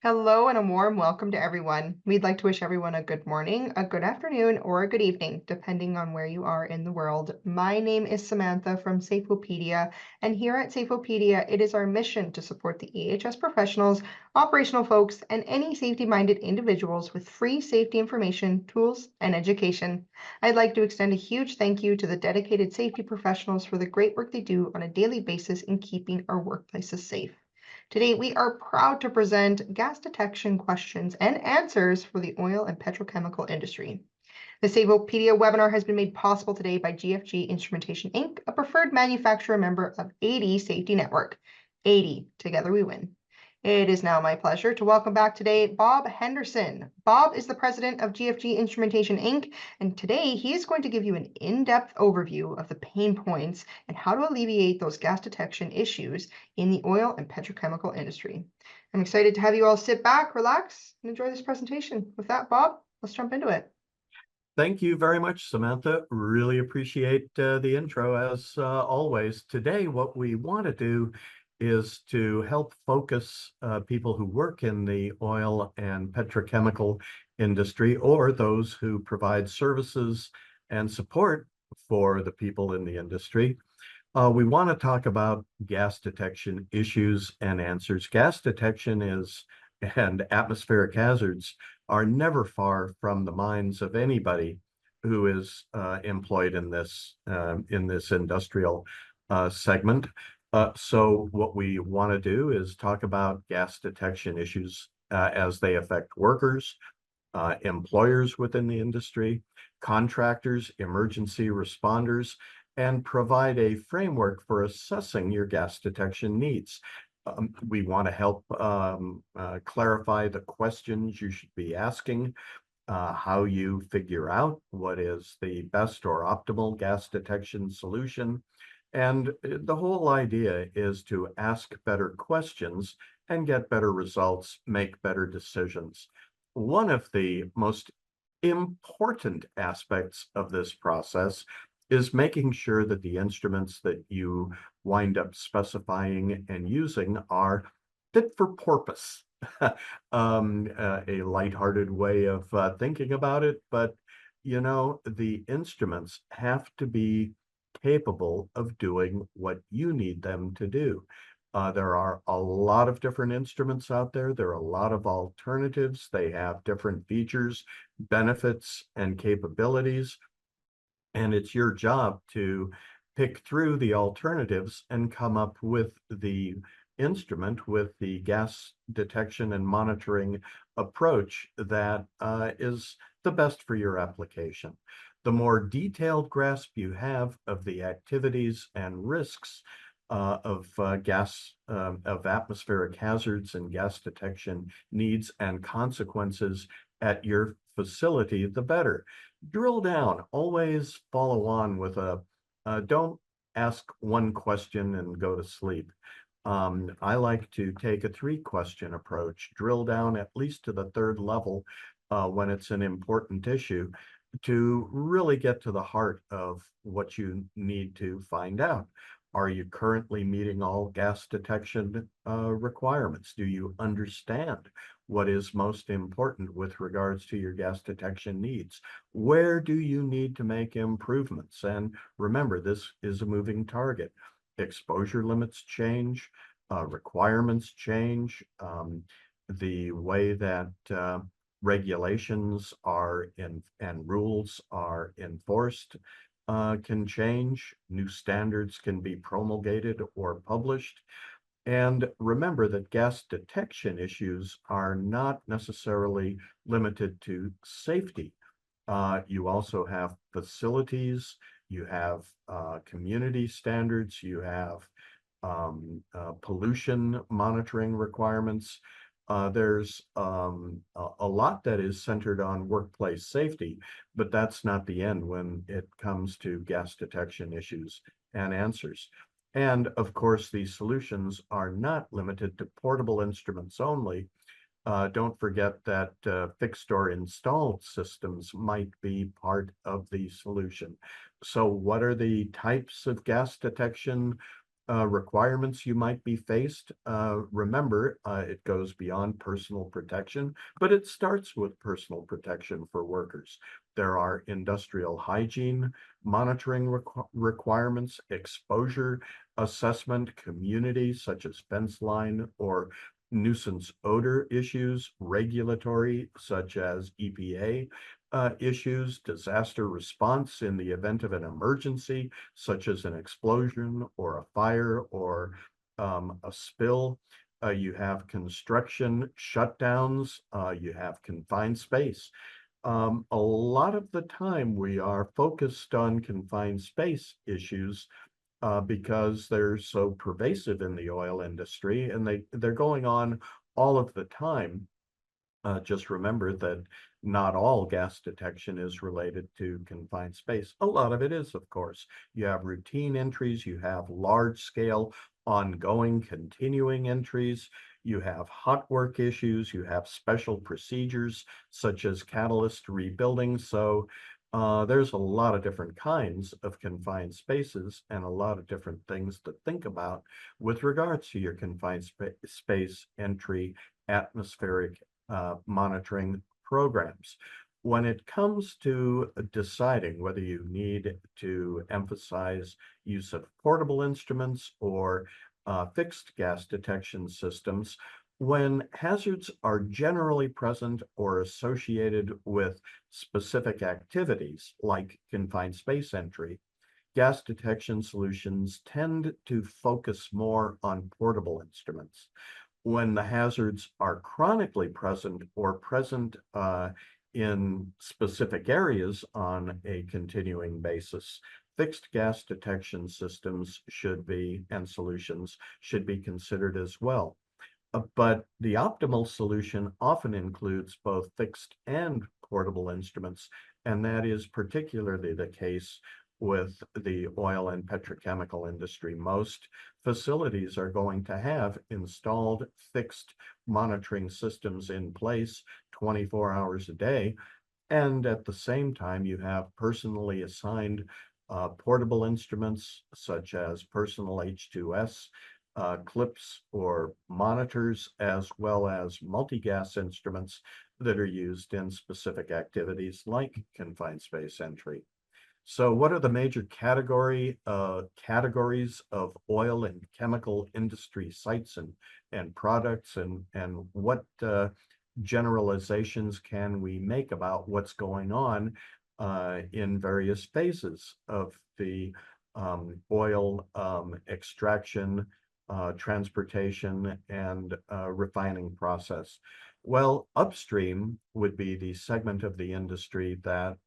Hello and a warm welcome to everyone. We'd like to wish everyone a good morning, a good afternoon, or a good evening, depending on where you are in the world. My name is Samantha from Safeopedia, and here at Safeopedia, it is our mission to support the EHS professionals, operational folks, and any safety-minded individuals with free safety information, tools, and education. I'd like to extend a huge thank you to the dedicated safety professionals for the great work they do on a daily basis in keeping our workplaces safe. Today, we are proud to present gas detection questions and answers for the oil and petrochemical industry. The Savopedia webinar has been made possible today by GFG Instrumentation Inc., a preferred manufacturer member of 80 Safety Network. 80, together we win. It is now my pleasure to welcome back today Bob Henderson. Bob is the president of GFG Instrumentation Inc., and today he is going to give you an in-depth overview of the pain points and how to alleviate those gas detection issues in the oil and petrochemical industry. I'm excited to have you all sit back, relax, and enjoy this presentation. With that, Bob, let's jump into it. Thank you very much, Samantha. Really appreciate the intro as always. Today, what we want to do is to help focus people who work in the oil and petrochemical industry or those who provide services and support for the people in the industry. We want to talk about gas detection issues and answers. Gas detection and atmospheric hazards are never far from the minds of anybody who is employed in this industrial segment. So what we want to do is talk about gas detection issues as they affect workers, employers within the industry, contractors, emergency responders, and provide a framework for assessing your gas detection needs. We want to help clarify the questions you should be asking, how you figure out what is the best or optimal gas detection solution. And the whole idea is to ask better questions and get better results, make better decisions. One of the most important aspects of this process is making sure that the instruments that you wind up specifying and using are fit for purpose. A lighthearted way of thinking about it, but the instruments have to be capable of doing what you need them to do. There are a lot of different instruments out there. There are a lot of alternatives. They have different features, benefits, and capabilities. And it's your job to pick through the alternatives and come up with the instrument with the gas detection and monitoring approach that is the best for your application. The more detailed grasp you have of the activities and risks of atmospheric hazards and gas detection needs and consequences at your facility, the better. Drill down, always follow on with don't ask one question and go to sleep. I like to take a 3-question approach, drill down at least to the 3rd level when it's an important issue to really get to the heart of what you need to find out. Are you currently meeting all gas detection requirements? Do you understand what is most important with regards to your gas detection needs? Where do you need to make improvements? And remember, this is a moving target. Exposure limits change, requirements change, the way that regulations and rules are enforced can change. New standards can be promulgated or published. And remember that gas detection issues are not necessarily limited to safety. You also have facilities, you have community standards, you have pollution monitoring requirements. There's a lot that is centered on workplace safety, but that's not the end when it comes to gas detection issues and answers. And of course, these solutions are not limited to portable instruments only. Don't forget that fixed or installed systems might be part of the solution. So what are the types of gas detection requirements you might be faced. Remember, it goes beyond personal protection, but it starts with personal protection for workers. There are industrial hygiene monitoring requirements, exposure assessment, community such as fence line or nuisance odor issues, regulatory such as EPA issues, disaster response in the event of an emergency, such as an explosion or a fire or a spill. You have construction shutdowns. You have confined space. A lot of the time we are focused on confined space issues because they're so pervasive in the oil industry and they're going on all of the time. Just remember that not all gas detection is related to confined space. A lot of it is, of course. You have routine entries, you have large scale, ongoing, continuing entries, you have hot work issues, you have special procedures such as catalyst rebuilding. So there's a lot of different kinds of confined spaces and a lot of different things to think about with regards to your confined space entry, atmospheric monitoring programs. When it comes to deciding whether you need to emphasize use of portable instruments or fixed gas detection systems, when hazards are generally present or associated with specific activities like confined space entry, gas detection solutions tend to focus more on portable instruments. When the hazards are chronically present or present in specific areas on a continuing basis, fixed gas detection systems should be and solutions should be considered as well. But the optimal solution often includes both fixed and portable instruments, and that is particularly the case with the oil and petrochemical industry. Most facilities are going to have installed fixed monitoring systems in place 24 hours a day. And at the same time, you have personally assigned portable instruments such as personal H2S clips or monitors, as well as multi-gas instruments that are used in specific activities like confined space entry. So what are the major categories of oil and chemical industry sites and products and what generalizations can we make about what's going on in various phases of the oil extraction, transportation, and refining process? Well, upstream would be the segment of the industry that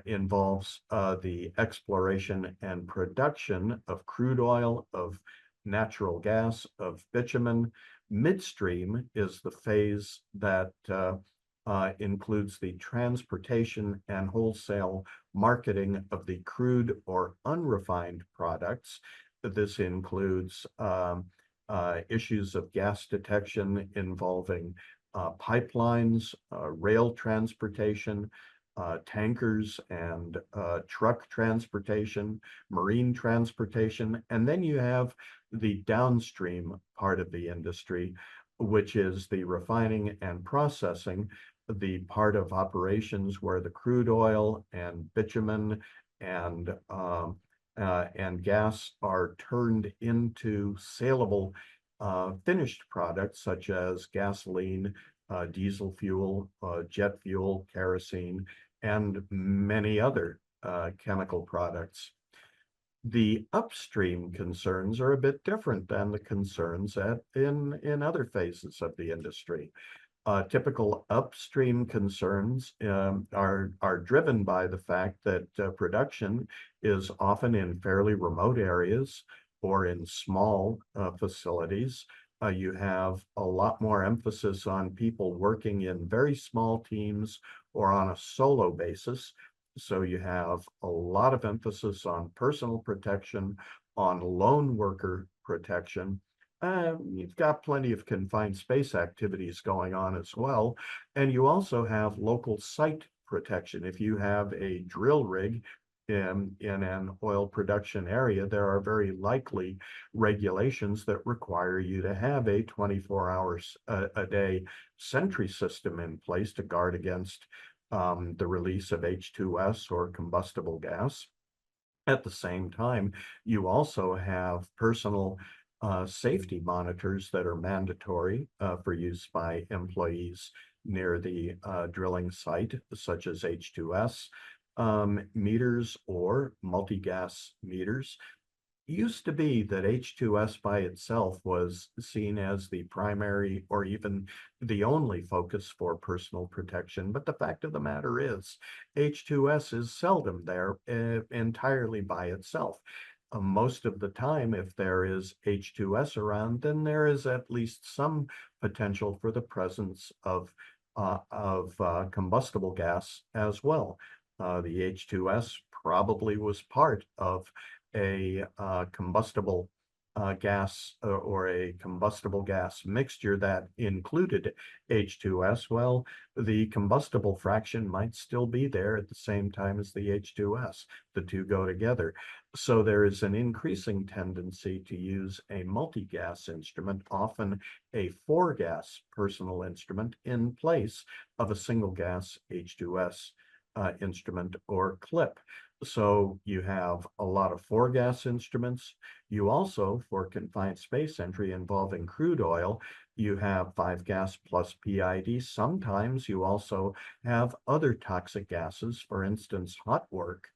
involves the exploration and production of crude oil, of natural gas, of bitumen. Midstream is the phase that includes the transportation and wholesale marketing of the crude or unrefined products. This includes issues of gas detection involving pipelines, rail transportation, tankers and truck transportation, marine transportation, and then you have the downstream part of the industry, which is the refining and processing, the part of operations where the crude oil and bitumen and gas are turned into saleable finished products such as gasoline, diesel fuel, jet fuel, kerosene, and many other chemical products. The upstream concerns are a bit different than the concerns in other phases of the industry. Typical upstream concerns are driven by the fact that production is often in fairly remote areas or in small facilities. You have a lot more emphasis on people working in very small teams or on a solo basis. So you have a lot of emphasis on personal protection, on lone worker protection. You've got plenty of confined space activities going on as well. And you also have local site protection. If you have a drill rig in an oil production area, there are very likely regulations that require you to have a 24 hours a day sentry system in place to guard against the release of H2S or combustible gas. At the same time, you also have personal safety monitors that are mandatory for use by employees near the drilling site, such as H2S meters or multi-gas meters. Used to be that H2S by itself was seen as the primary or even the only focus for personal protection. But the fact of the matter is, H2S is seldom there entirely by itself. Most of the time, if there is H2S around, then there is at least some potential for the presence of combustible gas as well. The H2S probably was part of a combustible gas or a combustible gas mixture that included H2S. Well, the combustible fraction might still be there at the same time as the H2S. The two go together. So there is an increasing tendency to use a multi-gas instrument, often a four-gas personal instrument, in place of a single gas H2S instrument or clip. So you have a lot of four gas instruments. You also, for confined space entry involving crude oil, you have five gas plus PID. Sometimes you also have other toxic gases, for instance, hot work,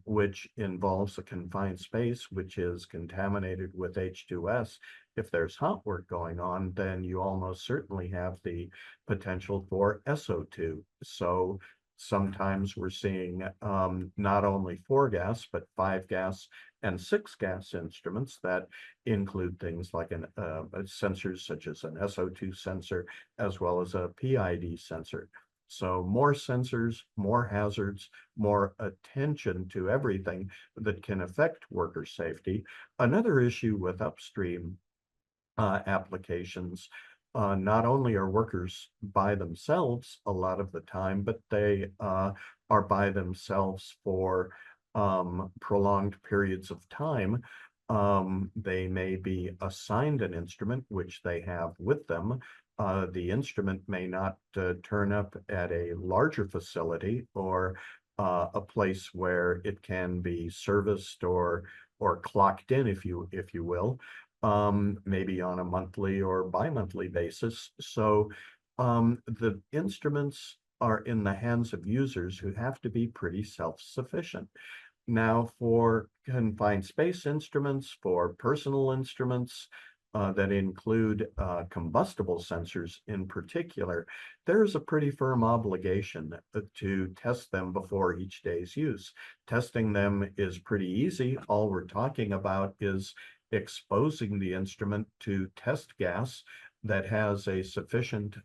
which involves a confined space, which is contaminated with H2S. If there's hot work going on, then you almost certainly have the potential for SO2. So sometimes we're seeing not only four gas, but five gas and six gas instruments that include things like sensors such as an SO2 sensor, as well as a PID sensor. So more sensors, more hazards, more attention to everything that can affect worker safety. Another issue with upstream applications, not only are workers by themselves a lot of the time, but they are by themselves for prolonged periods of time. They may be assigned an instrument which they have with them. The instrument may not turn up at a larger facility or a place where it can be serviced or clocked in, if you will, maybe on a monthly or bi-monthly basis. So the instruments are in the hands of users who have to be pretty self-sufficient. Now, for confined space instruments, for personal instruments that include combustible sensors in particular, there's a pretty firm obligation to test them before each day's use. Testing them is pretty easy. All we're talking about is exposing the instrument to test gas that has a sufficient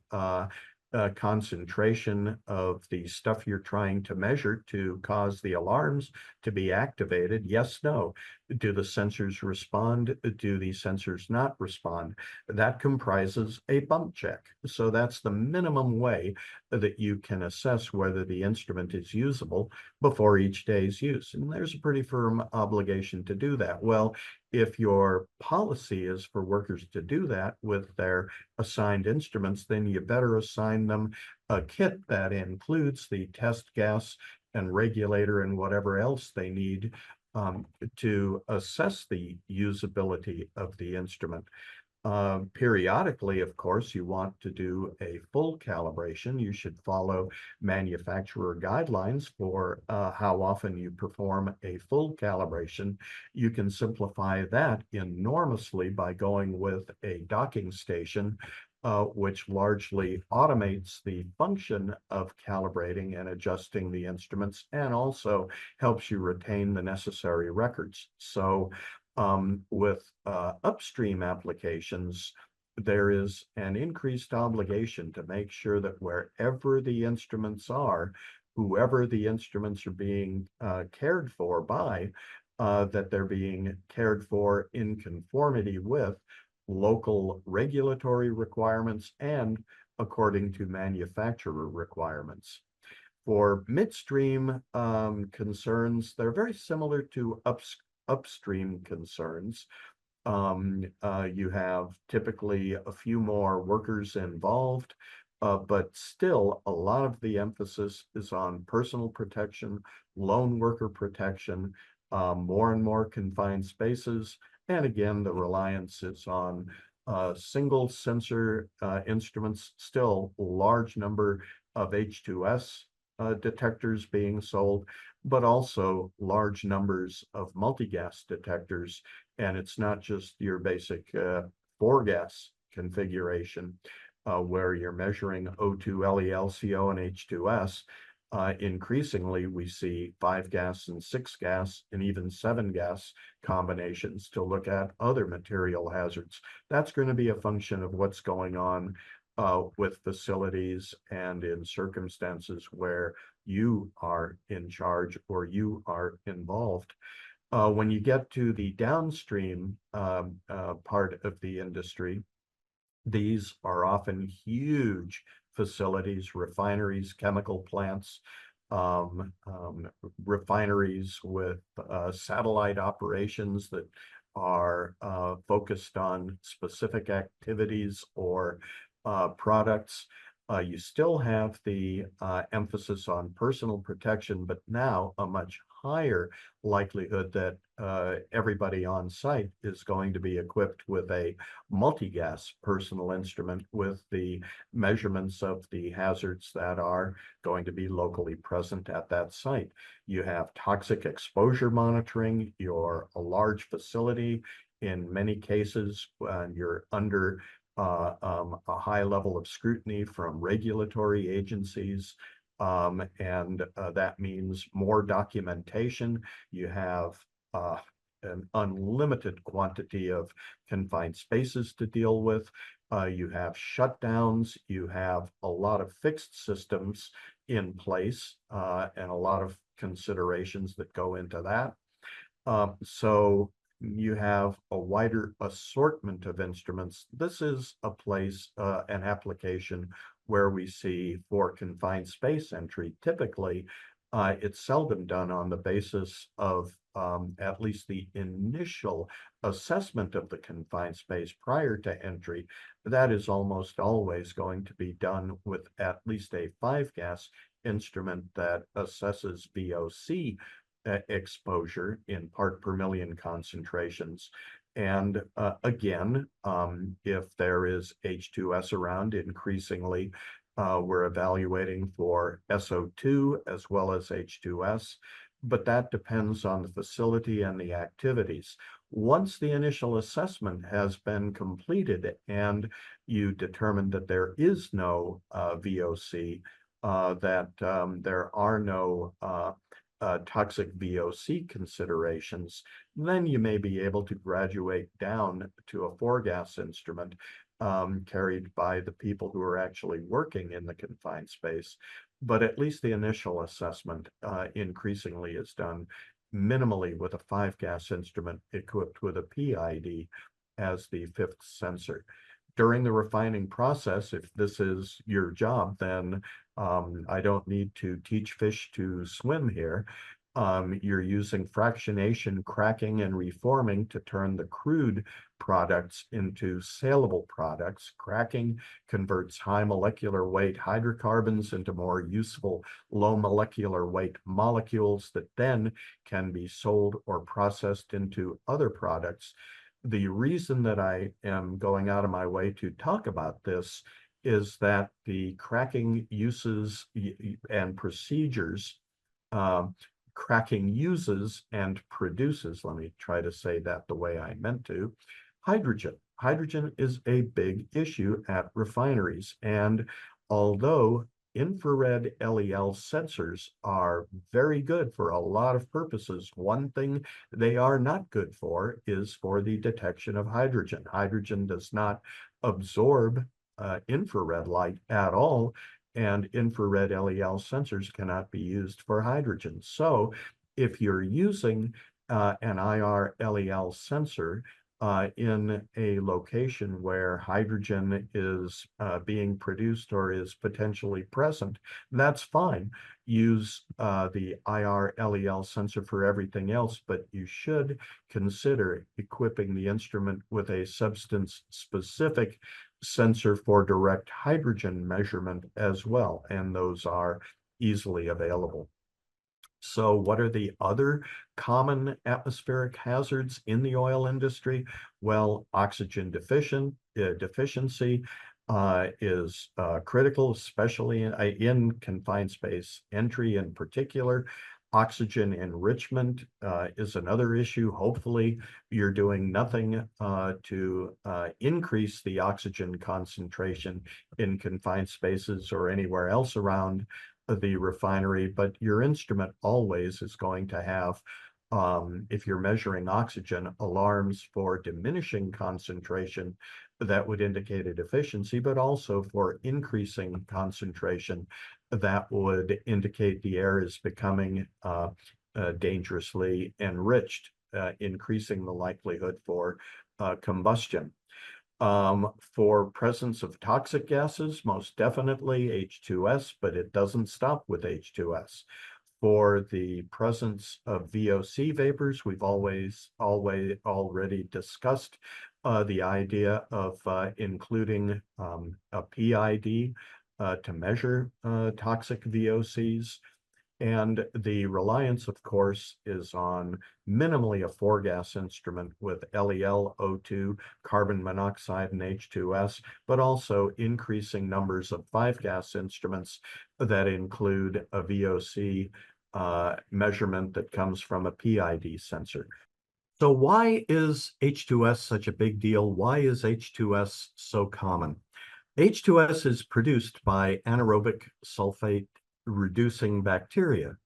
concentration of the stuff you're trying to measure to cause the alarms to be activated. Yes, no. Do the sensors respond? Do the sensors not respond? That comprises a bump check. So that's the minimum way that you can assess whether the instrument is usable before each day's use. And there's a pretty firm obligation to do that. Well, if your policy is for workers to do that with their assigned instruments, then you better assign them a kit that includes the test gas and regulator and whatever else they need to assess the usability of the instrument. Periodically, of course, you want to do a full calibration. You should follow manufacturer guidelines for how often you perform a full calibration. You can simplify that enormously by going with a docking station, which largely automates the function of calibrating and adjusting the instruments and also helps you retain the necessary records. So with upstream applications, there is an increased obligation to make sure that wherever the instruments are, whoever the instruments are being cared for by, that they're being cared for in conformity with local regulatory requirements and according to manufacturer requirements. For midstream concerns, they're very similar to upstream concerns. You have typically a few more workers involved, but still a lot of the emphasis is on personal protection, lone worker protection, more and more confined spaces. And again, the reliance is on single sensor instruments, still large number of H2S detectors being sold, but also large numbers of multi-gas detectors. And it's not just your basic four gas configuration where you're measuring O2, LELCO, and H2S. Increasingly, we see five gas and six gas and even seven gas combinations to look at other material hazards. That's going to be a function of what's going on with facilities and in circumstances where you are in charge or you are involved. When you get to the downstream part of the industry, these are often huge facilities, refineries, chemical plants, um, um, refineries with satellite operations that are focused on specific activities or products. You still have the emphasis on personal protection, but now a much higher likelihood that everybody on site is going to be equipped with a multi-gas personal instrument with the measurements of the hazards that are going to be locally present at that site. You have toxic exposure monitoring. You're a large facility. In many cases, you're under a high level of scrutiny from regulatory agencies. And that means more documentation. You have an unlimited quantity of confined spaces to deal with. You have shutdowns. You have a lot of fixed systems in place and a lot of considerations that go into that. So you have a wider assortment of instruments. This is a place, an application where we see for confined space entry, typically, it's seldom done on the basis of at least the initial assessment of the confined space prior to entry. That is almost always going to be done with at least a five gas instrument that assesses VOC exposure in part per million concentrations. And again, if there is H2S around, increasingly, we're evaluating for SO2 as well as H2S, but that depends on the facility and the activities. Once the initial assessment has been completed and you determine that there is no VOC, that there are no toxic VOC considerations, then you may be able to graduate down to a four gas instrument carried by the people who are actually working in the confined space. But at least the initial assessment increasingly is done minimally with a five gas instrument equipped with a PID as the fifth sensor. During the refining process, if this is your job, then I don't need to teach fish to swim here. You're using fractionation, cracking, and reforming to turn the crude products into saleable products. Cracking converts high molecular weight hydrocarbons into more useful low molecular weight molecules that then can be sold or processed into other products. The reason that I am going out of my way to talk about this is that the cracking uses and procedures, uh, cracking uses and produces, let me try to say that the way I meant to, hydrogen. Hydrogen is a big issue at refineries. And although infrared LEL sensors are very good for a lot of purposes, one thing they are not good for is for the detection of hydrogen. Hydrogen does not absorb infrared light at all, and infrared LEL sensors cannot be used for hydrogen. So if you're using an IR LEL sensor, in a location where hydrogen is being produced or is potentially present, that's fine. Use the IR LEL sensor for everything else, but you should consider equipping the instrument with a substance-specific sensor for direct hydrogen measurement as well, and those are easily available. So what are the other common atmospheric hazards in the oil industry? Well, oxygen deficiency is critical, especially in confined space entry in particular. Oxygen enrichment is another issue. Hopefully, you're doing nothing to increase the oxygen concentration in confined spaces or anywhere else around the refinery, but your instrument always is going to have, if you're measuring oxygen, alarms for diminishing concentration that would indicate a deficiency, but also for increasing concentration that would indicate the air is becoming dangerously enriched, increasing the likelihood for combustion. For presence of toxic gases, most definitely H2S, but it doesn't stop with H2S. For the presence of VOC vapors, we've already discussed the idea of including a PID to measure toxic VOCs. And the reliance, of course, is on minimally a four-gas instrument with LEL, O2, carbon monoxide, and H2S, but also increasing numbers of five-gas instruments that include a VOC measurement that comes from a PID sensor. So why is H2S such a big deal? Why is H2S so common? H2S is produced by anaerobic sulfate reducing bacteria.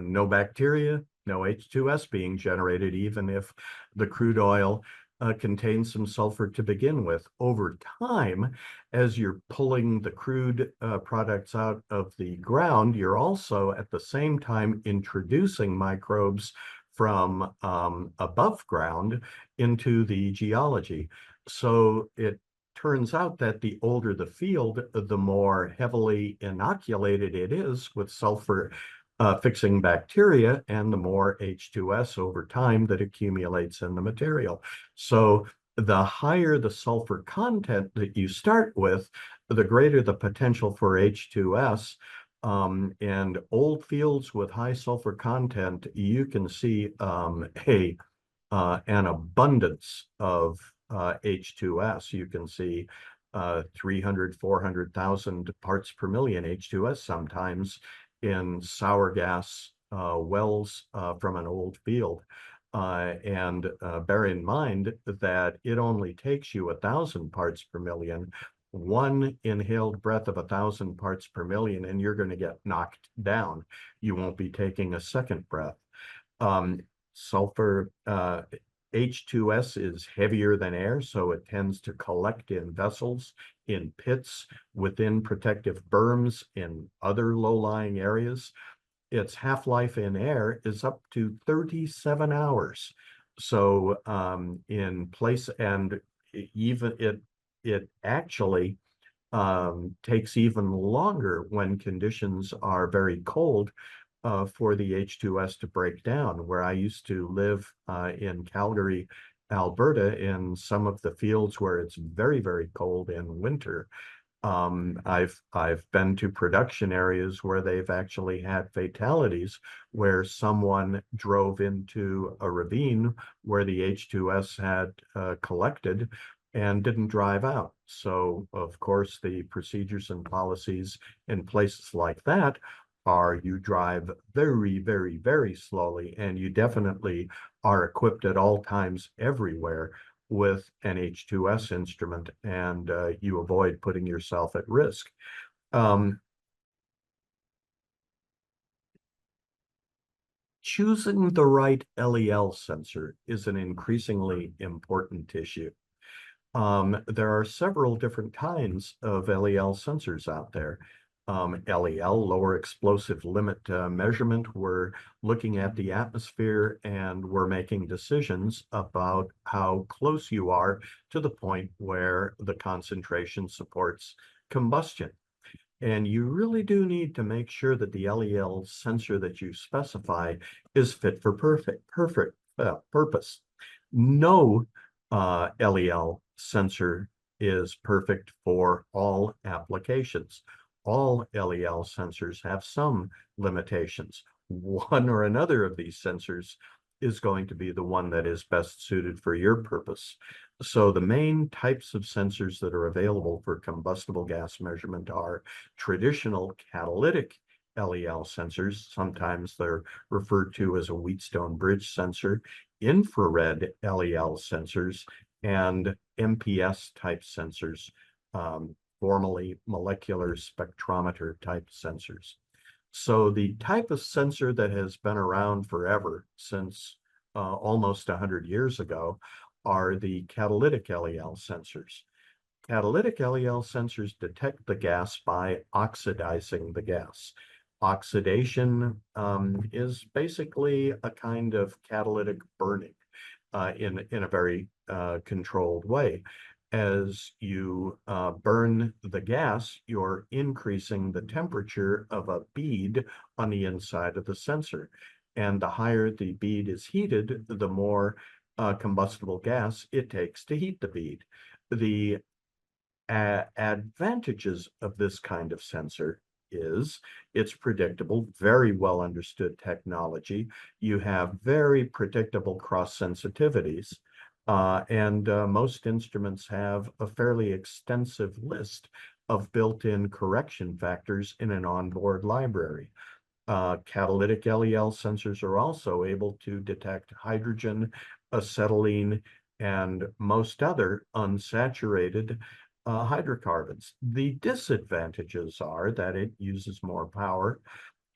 No bacteria, no H2S being generated, even if the crude oil contains some sulfur to begin with. Over time, as you're pulling the crude products out of the ground, you're also at the same time introducing microbes from above ground into the geology. So it turns out that the older the field, the more heavily inoculated it is with sulfur fixing bacteria, and the more H2S over time that accumulates in the material. So the higher the sulfur content that you start with, the greater the potential for H2S. And old fields with high sulfur content, you can see an abundance of H2S. You can see 300, 400,000 parts per million H2S sometimes in sour gas wells from an old field. And bear in mind that it only takes you 1,000 parts per million, one inhaled breath of 1,000 parts per million, and you're going to get knocked down. You won't be taking a second breath. Sulfur H2S is heavier than air, so it tends to collect in vessels, in pits, within protective berms, in other low-lying areas. Its half-life in air is up to 37 hours. So in place, and even it actually takes even longer when conditions are very cold for the H2S to break down. Where I used to live in Calgary, Alberta, in some of the fields where it's very, very cold in winter. I've been to production areas where they've actually had fatalities where someone drove into a ravine where the H2S had collected and didn't drive out. So, of course, the procedures and policies in places like that are you drive very, very, very slowly, and you definitely are equipped at all times everywhere with an H2S instrument, and you avoid putting yourself at risk. Choosing the right LEL sensor is an increasingly important issue. There are several different kinds of LEL sensors out there. LEL, lower explosive limit measurement. We're looking at the atmosphere and we're making decisions about how close you are to the point where the concentration supports combustion. And you really do need to make sure that the LEL sensor that you specify is fit for perfect purpose. No LEL sensor is perfect for all applications. All LEL sensors have some limitations. One or another of these sensors is going to be the one that is best suited for your purpose. So the main types of sensors that are available for combustible gas measurement are traditional catalytic LEL sensors. Sometimes they're referred to as a Wheatstone bridge sensor, infrared LEL sensors, and MPS type sensors, formally molecular spectrometer type sensors. So the type of sensor that has been around forever, since almost 100 years ago, are the catalytic LEL sensors. Catalytic LEL sensors detect the gas by oxidizing the gas. Oxidation is basically a kind of catalytic burning in a very controlled way. As you burn the gas, you're increasing the temperature of a bead on the inside of the sensor. And the higher the bead is heated, the more combustible gas it takes to heat the bead. The advantages of this kind of sensor is it's predictable, very well understood technology. You have very predictable cross sensitivities, and most instruments have a fairly extensive list of built-in correction factors in an onboard library. Catalytic LEL sensors are also able to detect hydrogen, acetylene, and most other unsaturated hydrocarbons. The disadvantages are that it uses more power.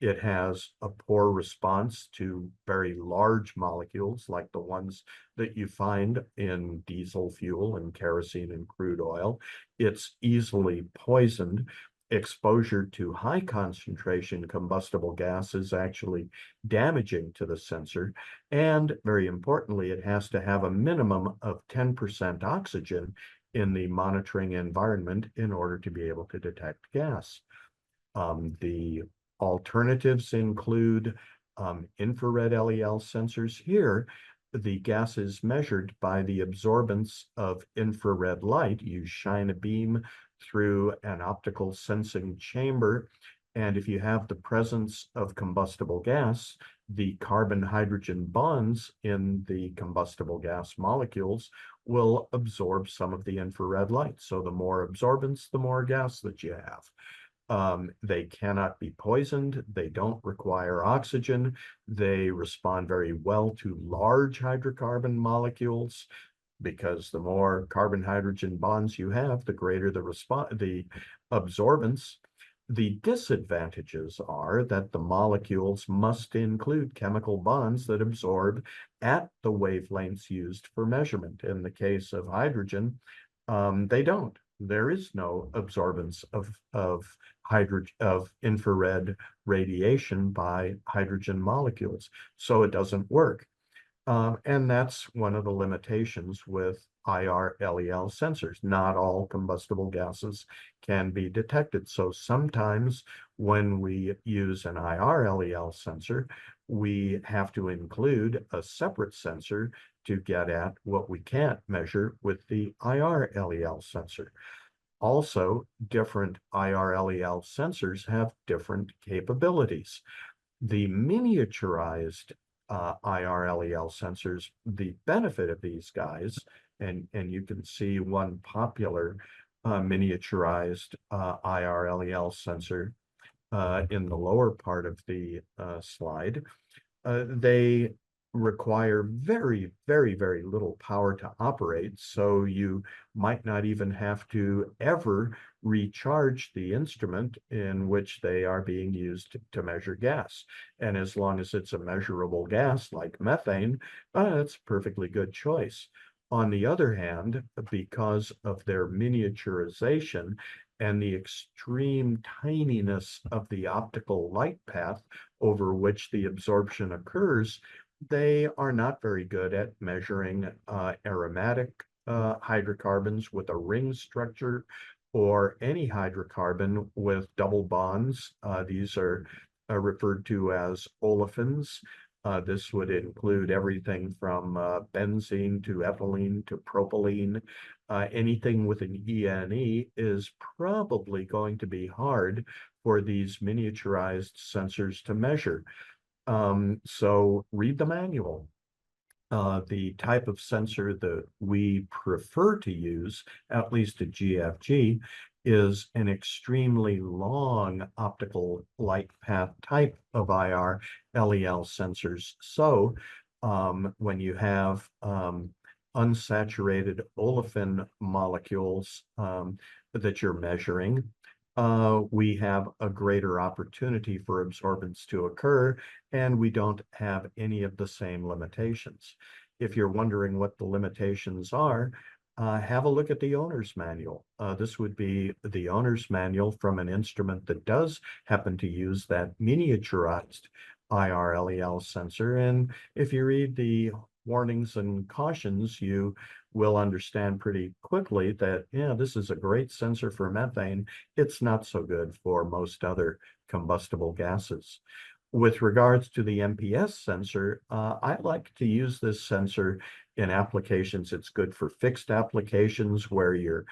It has a poor response to very large molecules like the ones that you find in diesel fuel and kerosene and crude oil. It's easily poisoned. Exposure to high concentration combustible gas is actually damaging to the sensor. And very importantly, it has to have a minimum of 10% oxygen in the monitoring environment in order to be able to detect gas. The alternatives include infrared LEL sensors. Here, the gas is measured by the absorbance of infrared light. You shine a beam through an optical sensing chamber, and if you have the presence of combustible gas, the carbon-hydrogen bonds in the combustible gas molecules will absorb some of the infrared light. So the more absorbance, the more gas that you have. They cannot be poisoned. They don't require oxygen. They respond very well to large hydrocarbon molecules because the more carbon hydrogen bonds you have, the greater the absorbance. The disadvantages are that the molecules must include chemical bonds that absorb at the wavelengths used for measurement. In the case of hydrogen, they don't. There is no absorbance of infrared radiation by hydrogen molecules, so it doesn't work. And that's one of the limitations with IR-LEL sensors. Not all combustible gases can be detected. So sometimes when we use an IR-LEL sensor, we have to include a separate sensor to get at what we can't measure with the IR-LEL sensor. Also, different IR-LEL sensors have different capabilities. The miniaturized IR-LEL sensors, the benefit of these guys, and you can see one popular miniaturized IR-LEL sensor in the lower part of the slide. They require very, very, very little power to operate, so you might not even have to ever recharge the instrument in which they are being used to measure gas. And as long as it's a measurable gas like methane, it's a perfectly good choice. On the other hand, because of their miniaturization and the extreme tininess of the optical light path over which the absorption occurs, they are not very good at measuring aromatic hydrocarbons with a ring structure or any hydrocarbon with double bonds. These are referred to as olefins. This would include everything from benzene to ethylene to propylene. Anything with an ENE is probably going to be hard for these miniaturized sensors to measure. So read the manual. The type of sensor that we prefer to use, at least at GFG, is an extremely long optical light path type of IR LEL sensors. So when you have unsaturated olefin molecules that you're measuring, we have a greater opportunity for absorbance to occur, and we don't have any of the same limitations. If you're wondering what the limitations are, have a look at the owner's manual. This would be the owner's manual from an instrument that does happen to use that miniaturized IR-LEL sensor. And if you read the warnings and cautions, you will understand pretty quickly that, yeah, this is a great sensor for methane. It's not so good for most other combustible gases. With regards to the MPS sensor, I like to use this sensor in applications. It's good for fixed applications where you're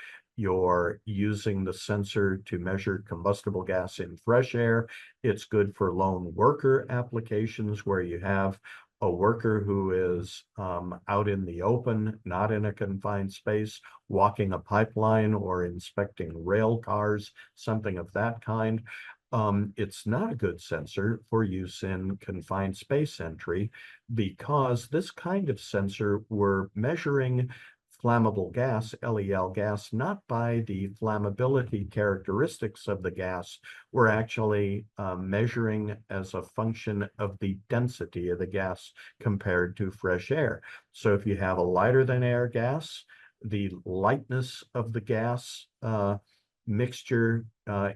using the sensor to measure combustible gas in fresh air. It's good for lone worker applications where you have a worker who is out in the open, not in a confined space, walking a pipeline or inspecting rail cars, something of that kind. It's not a good sensor for use in confined space entry because this kind of sensor, we're measuring flammable gas, LEL gas, not by the flammability characteristics of the gas. We're actually measuring as a function of the density of the gas compared to fresh air. So if you have a lighter than air gas, the lightness of the gas mixture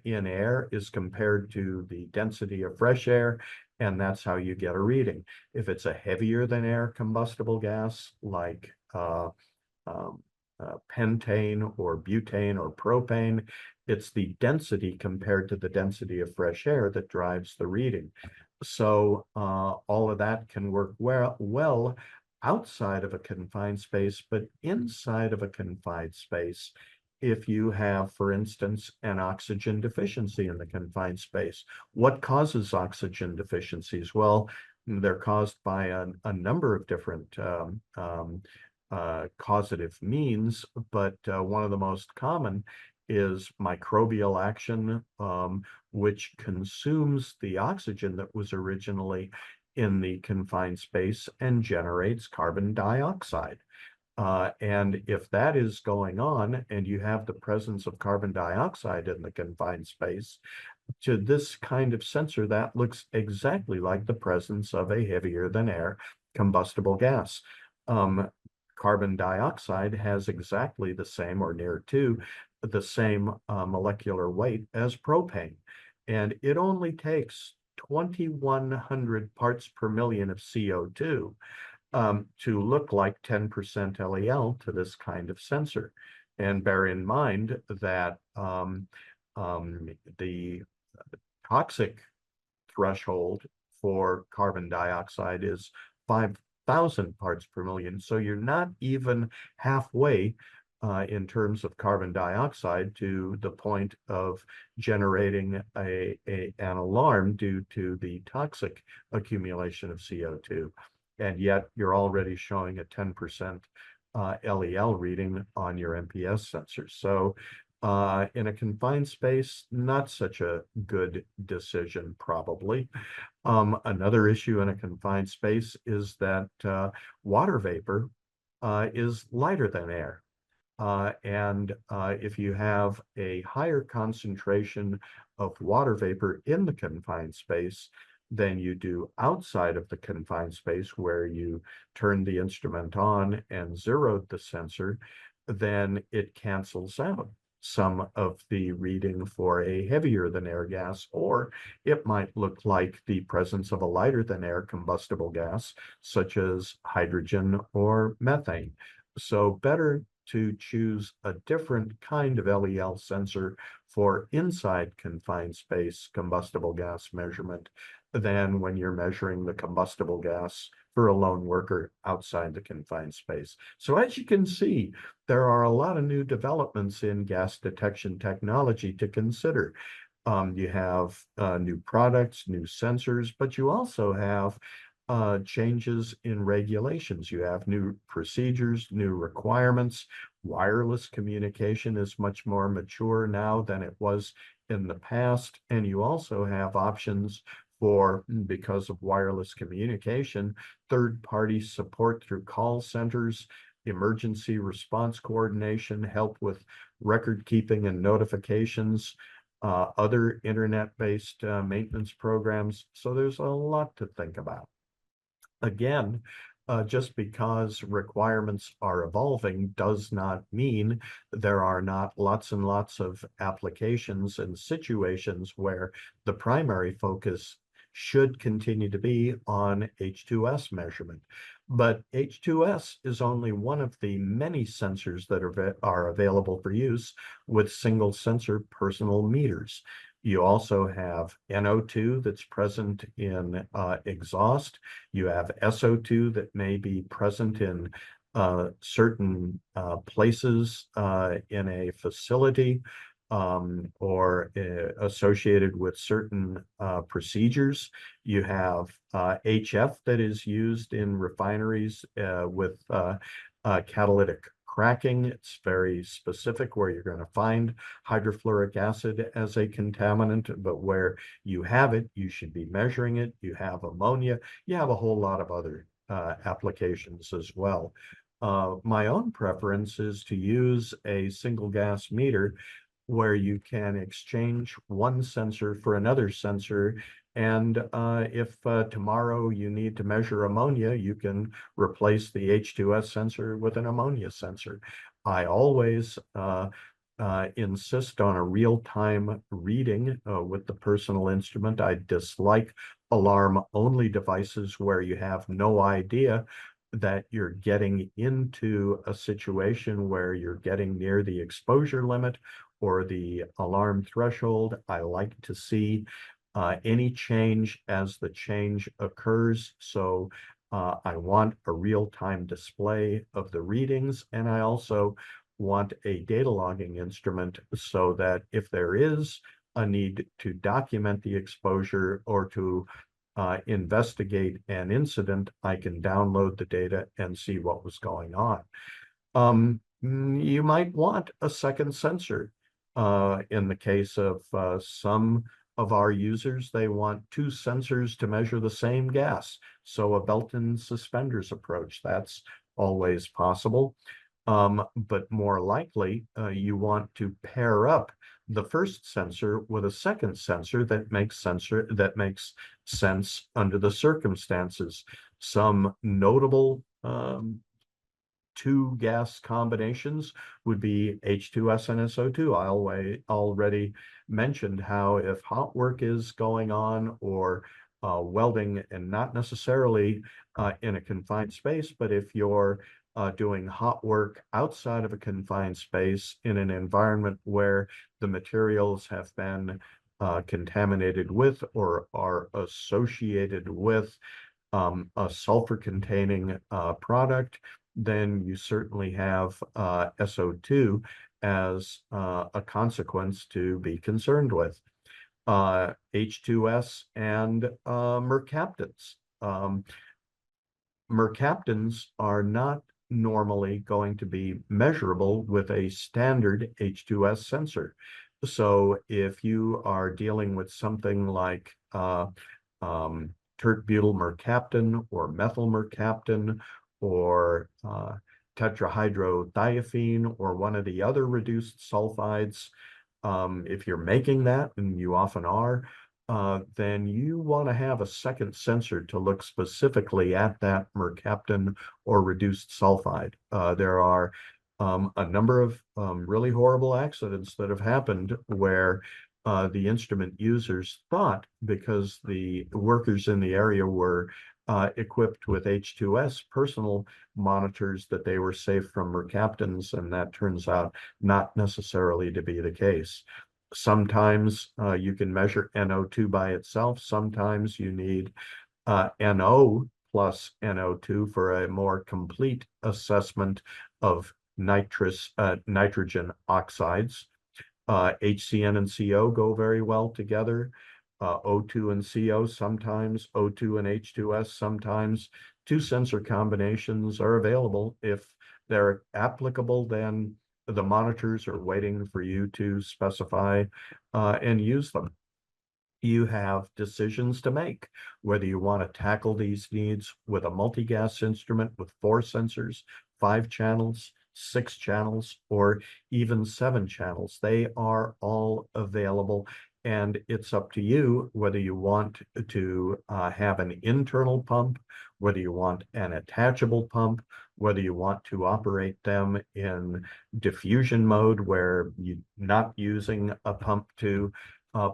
in air is compared to the density of fresh air, and that's how you get a reading. If it's a heavier than air combustible gas, like um, pentane or butane or propane, it's the density compared to the density of fresh air that drives the reading. So all of that can work well outside of a confined space, but inside of a confined space, if you have, for instance, an oxygen deficiency in the confined space. What causes oxygen deficiencies? Well, they're caused by a number of different causative means, but one of the most common is microbial action, which consumes the oxygen that was originally in the confined space and generates carbon dioxide. And if that is going on and you have the presence of carbon dioxide in the confined space, to this kind of sensor, that looks exactly like the presence of a heavier than air combustible gas. Um, Carbon dioxide has exactly the same or near to the same molecular weight as propane. And it only takes 2,100 parts per million of CO2 to look like 10% LEL to this kind of sensor. And bear in mind that the toxic threshold for carbon dioxide is 5,000 parts per million. So you're not even halfway in terms of carbon dioxide to the point of generating an alarm due to the toxic accumulation of CO2. And yet you're already showing a 10% LEL reading on your MPS sensor. So in a confined space, not such a good decision, probably. Another issue in a confined space is that water vapor is lighter than air. And if you have a higher concentration of water vapor in the confined space than you do outside of the confined space where you turn the instrument on and zeroed the sensor, then it cancels out. some of the reading for a heavier than air gas, or it might look like the presence of a lighter than air combustible gas, such as hydrogen or methane. So better to choose a different kind of LEL sensor for inside confined space combustible gas measurement than when you're measuring the combustible gas for a lone worker outside the confined space. So as you can see, there are a lot of new developments in gas detection technology to consider. You have new products, new sensors, but you also have changes in regulations. You have new procedures, new requirements. Wireless communication is much more mature now than it was in the past. And you also have options for, because of wireless communication, third-party support through call centers, emergency response coordination, help with record keeping and notifications, other internet-based maintenance programs. So there's a lot to think about. Again, just because requirements are evolving does not mean there are not lots and lots of applications and situations where the primary focus should continue to be on H2S measurement. But H2S is only one of the many sensors that are available for use with single sensor personal meters. You also have NO2 that's present in exhaust. You have SO2 that may be present in certain places in a facility or associated with certain procedures. You have HF that is used in refineries with catalytic cracking. It's very specific where you're going to find hydrofluoric acid as a contaminant, but where you have it, you should be measuring it. You have ammonia. You have a whole lot of other applications as well. My own preference is to use a single gas meter where you can exchange one sensor for another sensor. And if tomorrow you need to measure ammonia, you can replace the H2S sensor with an ammonia sensor. I always insist on a real-time reading with the personal instrument. I dislike alarm-only devices where you have no idea that you're getting into a situation where you're getting near the exposure limit or the alarm threshold. I like to see any change as the change occurs. So I want a real-time display of the readings, and I also want a data logging instrument so that if there is a need to document the exposure or to investigate an incident, I can download the data and see what was going on. You might want a second sensor. In the case of some of our users, they want two sensors to measure the same gas. So a belt and suspenders approach, that's always possible. But more likely, you want to pair up the first sensor with a second sensor that makes sense under the circumstances. Some notable two gas combinations would be H2S and SO2. I already mentioned how if hot work is going on or welding, and not necessarily in a confined space, but if you're doing hot work outside of a confined space in an environment where the materials have been contaminated with or are associated with a sulfur-containing product, then you certainly have SO2 as a consequence to be concerned with. H2S and mercaptans. Mercaptans are not normally going to be measurable with a standard H2S sensor. So if you are dealing with something like tert-butyl mercaptan or methyl mercaptan or tetrahydrothiophenone or one of the other reduced sulfides, if you're making that, and you often are, then you want to have a second sensor to look specifically at that mercaptan or reduced sulfide. There are a number of really horrible accidents that have happened where the instrument users thought, because the workers in the area were equipped with H2S personal monitors, that they were safe from mercaptans, and that turns out not necessarily to be the case. Sometimes you can measure NO2 by itself. Sometimes you need NO plus NO2 for a more complete assessment of nitrogen oxides. HCN and CO go very well together. O2 and CO sometimes, O2 and H2S sometimes. Two sensor combinations are available. If they're applicable, then the monitors are waiting for you to specify and use them. You have decisions to make, whether you want to tackle these needs with a multi-gas instrument with 4 sensors, 5 channels, 6 channels, or even 7 channels. They are all available, and it's up to you whether you want to have an internal pump, whether you want an attachable pump, whether you want to operate them in diffusion mode where you're not using a pump to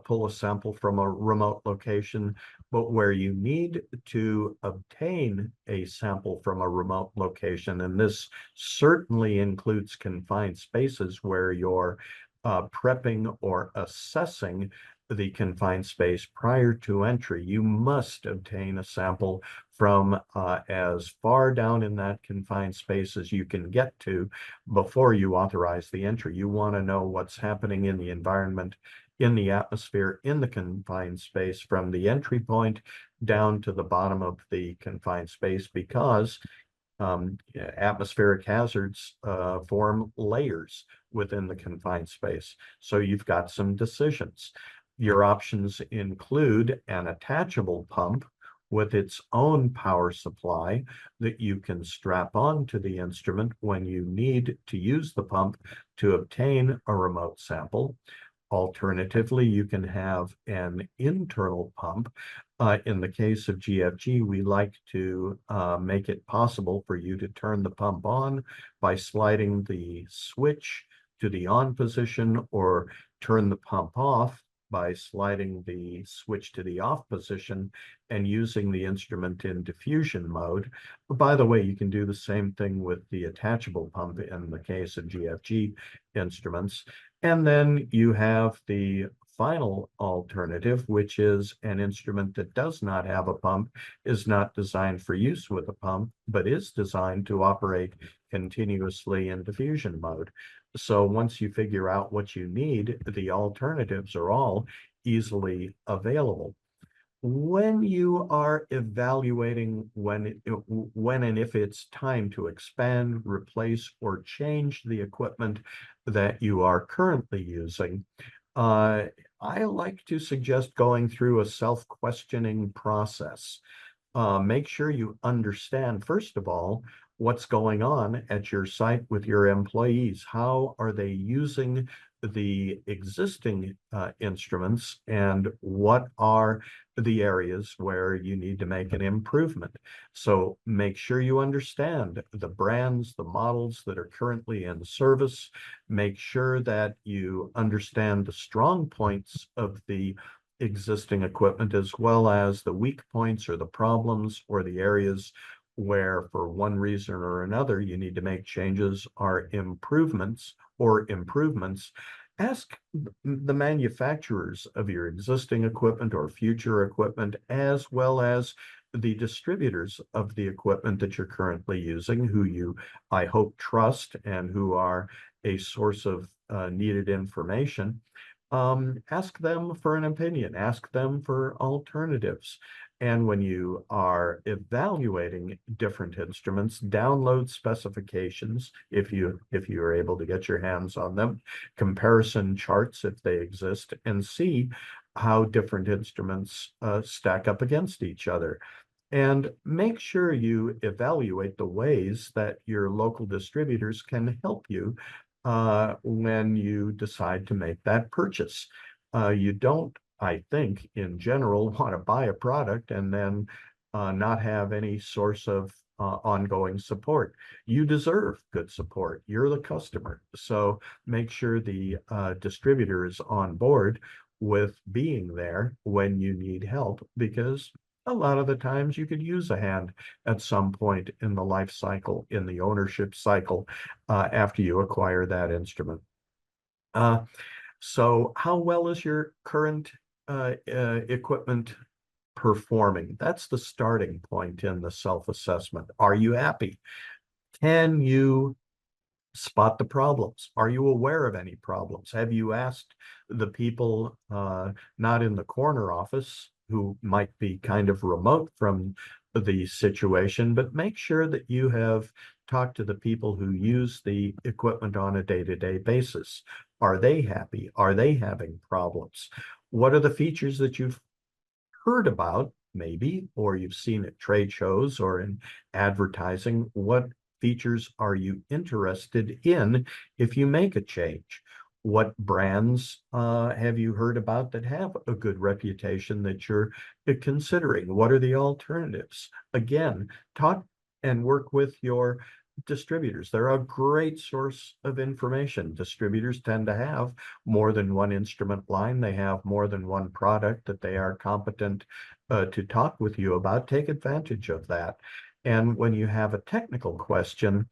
pull a sample from a remote location, but where you need to obtain a sample from a remote location. And this certainly includes confined spaces where you're prepping or assessing the confined space prior to entry. You must obtain a sample from as far down in that confined space as you can get to before you authorize the entry. You want to know what's happening in the environment, in the atmosphere, in the confined space, from the entry point down to the bottom of the confined space, because atmospheric hazards form layers within the confined space. So you've got some decisions. Your options include an attachable pump with its own power supply that you can strap on to the instrument when you need to use the pump to obtain a remote sample. Alternatively, you can have an internal pump. In the case of GFG, we like to make it possible for you to turn the pump on by sliding the switch to the on position, or turn the pump off by sliding the switch to the off position and using the instrument in diffusion mode. But by the way, you can do the same thing with the attachable pump in the case of GFG instruments. And then you have the final alternative, which is an instrument that does not have a pump, is not designed for use with a pump, but is designed to operate continuously in diffusion mode. So once you figure out what you need, the alternatives are all easily available. When you are evaluating when and if it's time to expand, replace, or change the equipment that you are currently using, uh, I like to suggest going through a self-questioning process. Make sure you understand, first of all, what's going on at your site with your employees. How are they using the existing instruments, and what are the areas where you need to make an improvement? So make sure you understand the brands, the models that are currently in service. Make sure that you understand the strong points of the existing equipment, as well as the weak points or the problems or the areas where, for one reason or another, you need to make changes or improvements. Ask the manufacturers of your existing equipment or future equipment, as well as the distributors of the equipment that you're currently using, who you, I hope, trust and who are a source of needed information. Ask them for an opinion, ask them for alternatives. And when you are evaluating different instruments, download specifications if you are able to get your hands on them, comparison charts if they exist, and see how different instruments stack up against each other. And make sure you evaluate the ways that your local distributors can help you when you decide to make that purchase. You don't, I think, in general, want to buy a product and then not have any source of ongoing support. You deserve good support. You're the customer. So make sure the distributor is on board with being there when you need help, because a lot of the times you could use a hand at some point in the life cycle, in the ownership cycle, after you acquire that instrument. Uh, so how well is your current equipment performing? That's the starting point in the self-assessment. Are you happy? Can you spot the problems? Are you aware of any problems? Have you asked the people not in the corner office, who might be kind of remote from the situation, but make sure that you have talked to the people who use the equipment on a day-to-day basis. Are they happy? Are they having problems? What are the features that you've heard about, maybe, or you've seen at trade shows or in advertising? What features are you interested in if you make a change? What brands have you heard about that have a good reputation that you're considering? What are the alternatives? Again, talk and work with your distributors. They're a great source of information. Distributors tend to have more than one instrument line. They have more than one product that they are competent to talk with you about. Take advantage of that. And when you have a technical question,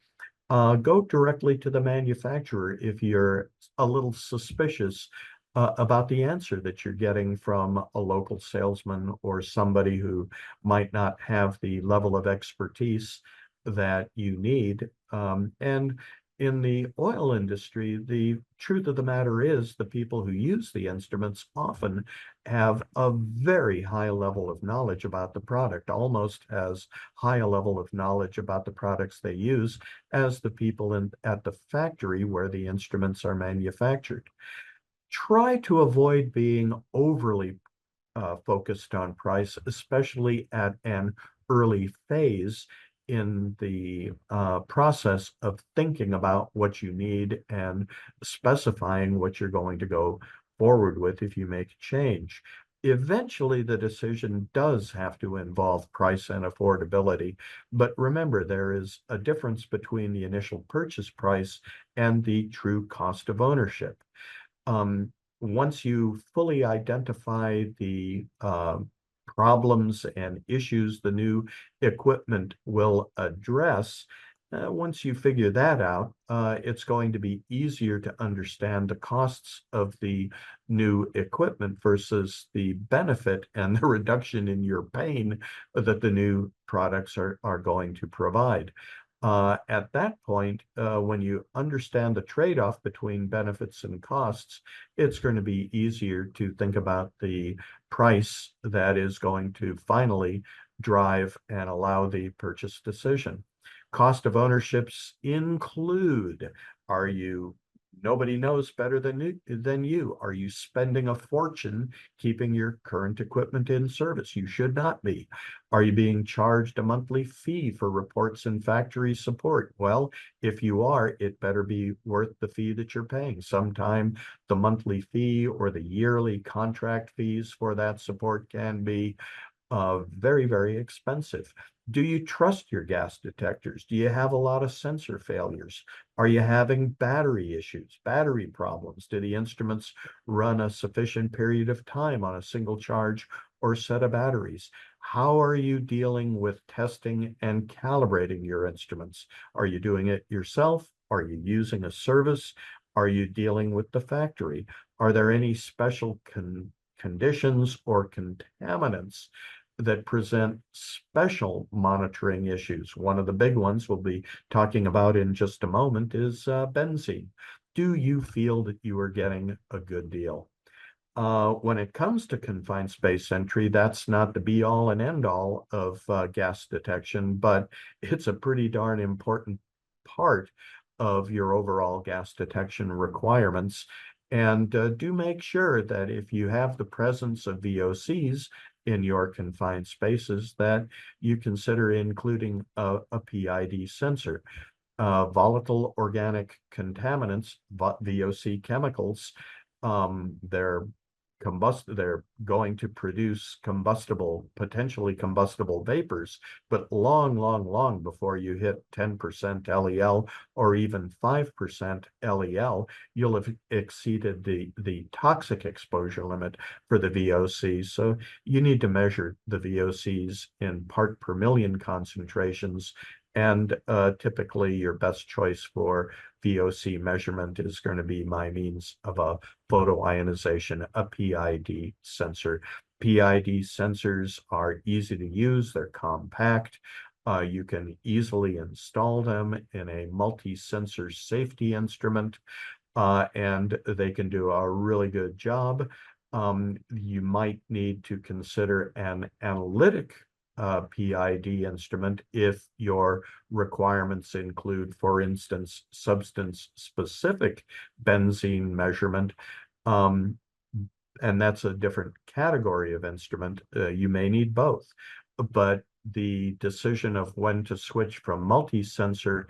go directly to the manufacturer if you're a little suspicious about the answer that you're getting from a local salesman or somebody who might not have the level of expertise that you need. And in the oil industry, the truth of the matter is the people who use the instruments often have a very high level of knowledge about the product, almost as high a level of knowledge about the products they use as the people at the factory where the instruments are manufactured. Try to avoid being overly focused on price, especially at an early phase in the process of thinking about what you need and specifying what you're going to go forward with if you make a change. Eventually, the decision does have to involve price and affordability, but remember, there is a difference between the initial purchase price and the true cost of ownership. um, Once you fully identify the problems and issues the new equipment will address, once you figure that out, it's going to be easier to understand the costs of the new equipment versus the benefit and the reduction in your pain that the new products are going to provide. At that point, when you understand the trade-off between benefits and costs, it's going to be easier to think about the price that is going to finally drive and allow the purchase decision. Cost of ownerships include, are you, nobody knows better than you. Are you spending a fortune keeping your current equipment in service? You should not be. Are you being charged a monthly fee for reports and factory support? Well, if you are, it better be worth the fee that you're paying. Sometime the monthly fee or the yearly contract fees for that support can be very, very expensive. Do you trust your gas detectors? Do you have a lot of sensor failures? Are you having battery issues, battery problems? Do the instruments run a sufficient period of time on a single charge or set of batteries? How are you dealing with testing and calibrating your instruments? Are you doing it yourself? Are you using a service? Are you dealing with the factory? Are there any special conditions or contaminants that present special monitoring issues? One of the big ones we'll be talking about in just a moment is benzene. Do you feel that you are getting a good deal? When it comes to confined space entry, that's not the be all and end all of gas detection, but it's a pretty darn important part of your overall gas detection requirements. And do make sure that if you have the presence of VOCs in your confined spaces, that you consider including a PID sensor. Volatile organic contaminants, VOC chemicals, they're they're going to produce potentially combustible vapors, but long, long, long before you hit 10% LEL or even 5% LEL, you'll have exceeded the toxic exposure limit for the VOCs. So you need to measure the VOCs in part per million concentrations. And typically your best choice for VOC measurement is going to be by means of a photoionization, a PID sensor. PID sensors are easy to use, they're compact. You can easily install them in a multi-sensor safety instrument, and they can do a really good job. You might need to consider an analytic PID instrument if your requirements include, for instance, substance-specific benzene measurement. Um, and that's a different category of instrument. You may need both, but the decision of when to switch from multi-sensor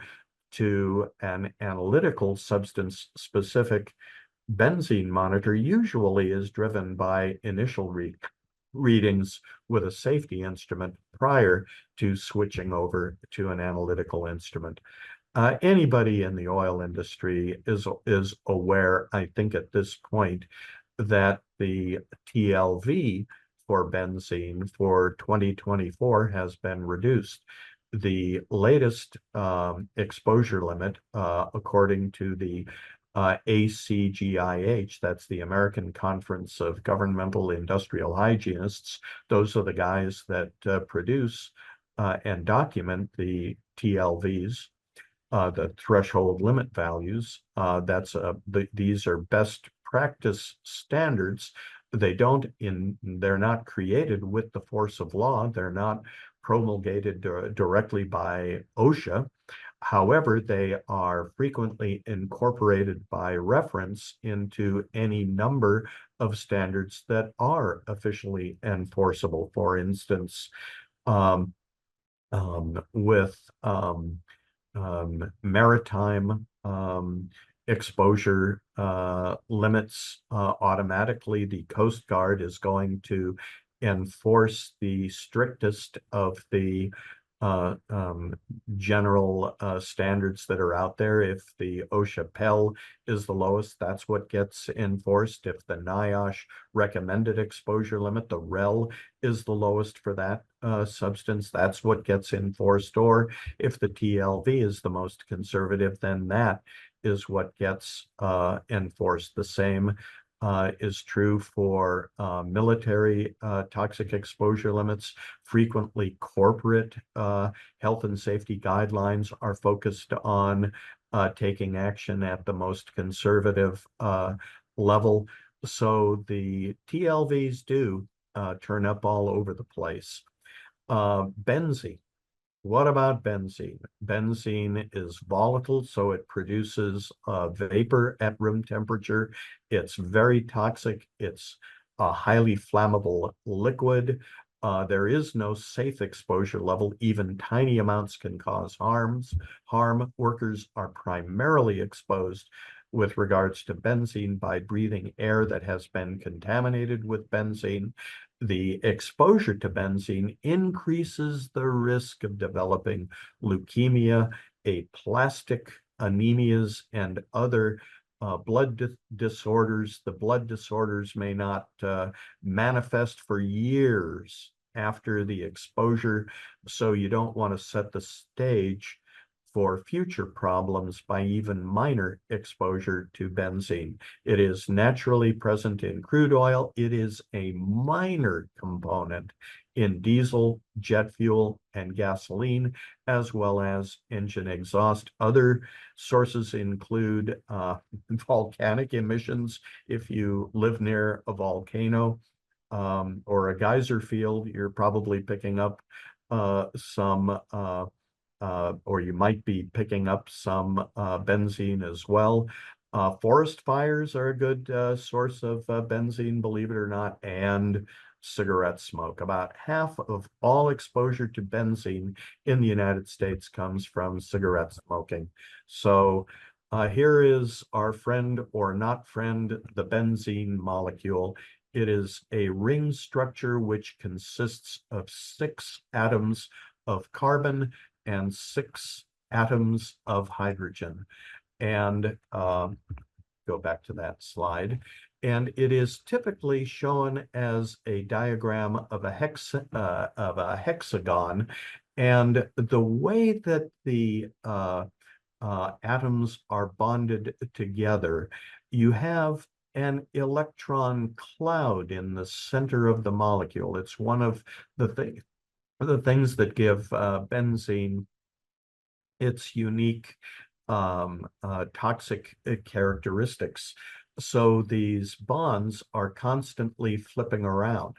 to an analytical substance-specific benzene monitor usually is driven by initial readings with a safety instrument prior to switching over to an analytical instrument. Anybody in the oil industry is aware, I think, at this point, that the TLV for benzene for 2024 has been reduced. The latest exposure limit, according to the ACGIH, that's the American Conference of Governmental Industrial Hygienists. Those are the guys that produce and document the TLVs, the threshold limit values. These are best practice standards. They're not created with the force of law. They're not promulgated directly by OSHA. However, they are frequently incorporated by reference into any number of standards that are officially enforceable. For instance, um, with maritime exposure limits, automatically the Coast Guard is going to enforce the strictest of the general standards that are out there. If the OSHA PEL is the lowest, that's what gets enforced. If the NIOSH recommended exposure limit, the REL, is the lowest for that substance, that's what gets enforced. Or if the TLV is the most conservative, then that is what gets enforced. The same is true for military toxic exposure limits. Frequently, corporate health and safety guidelines are focused on taking action at the most conservative level. So the TLVs do turn up all over the place. Benzene. What about benzene? Benzene is volatile, so it produces vapor at room temperature. It's very toxic. It's a highly flammable liquid. There is no safe exposure level. Even tiny amounts can cause harm. Workers are primarily exposed with regards to benzene by breathing air that has been contaminated with benzene. The exposure to benzene increases the risk of developing leukemia, aplastic anemias, and other blood disorders. The blood disorders may not manifest for years after the exposure, so you don't want to set the stage for future problems by even minor exposure to benzene. It is naturally present in crude oil. It is a minor component in diesel, jet fuel, and gasoline, as well as engine exhaust. Other sources include volcanic emissions. If you live near a volcano or a geyser field, you're probably picking up some or you might be picking up some benzene as well. Forest fires are a good source of benzene, believe it or not, and cigarette smoke. About half of all exposure to benzene in the United States comes from cigarette smoking. So here is our friend or not friend, the benzene molecule. It is a ring structure which consists of 6 atoms of carbon and 6 atoms of hydrogen. And go back to that slide. And it is typically shown as a diagram of a hexagon. And the way that the atoms are bonded together, you have an electron cloud in the center of the molecule. It's one of the things that give benzene its unique toxic characteristics. So these bonds are constantly flipping around.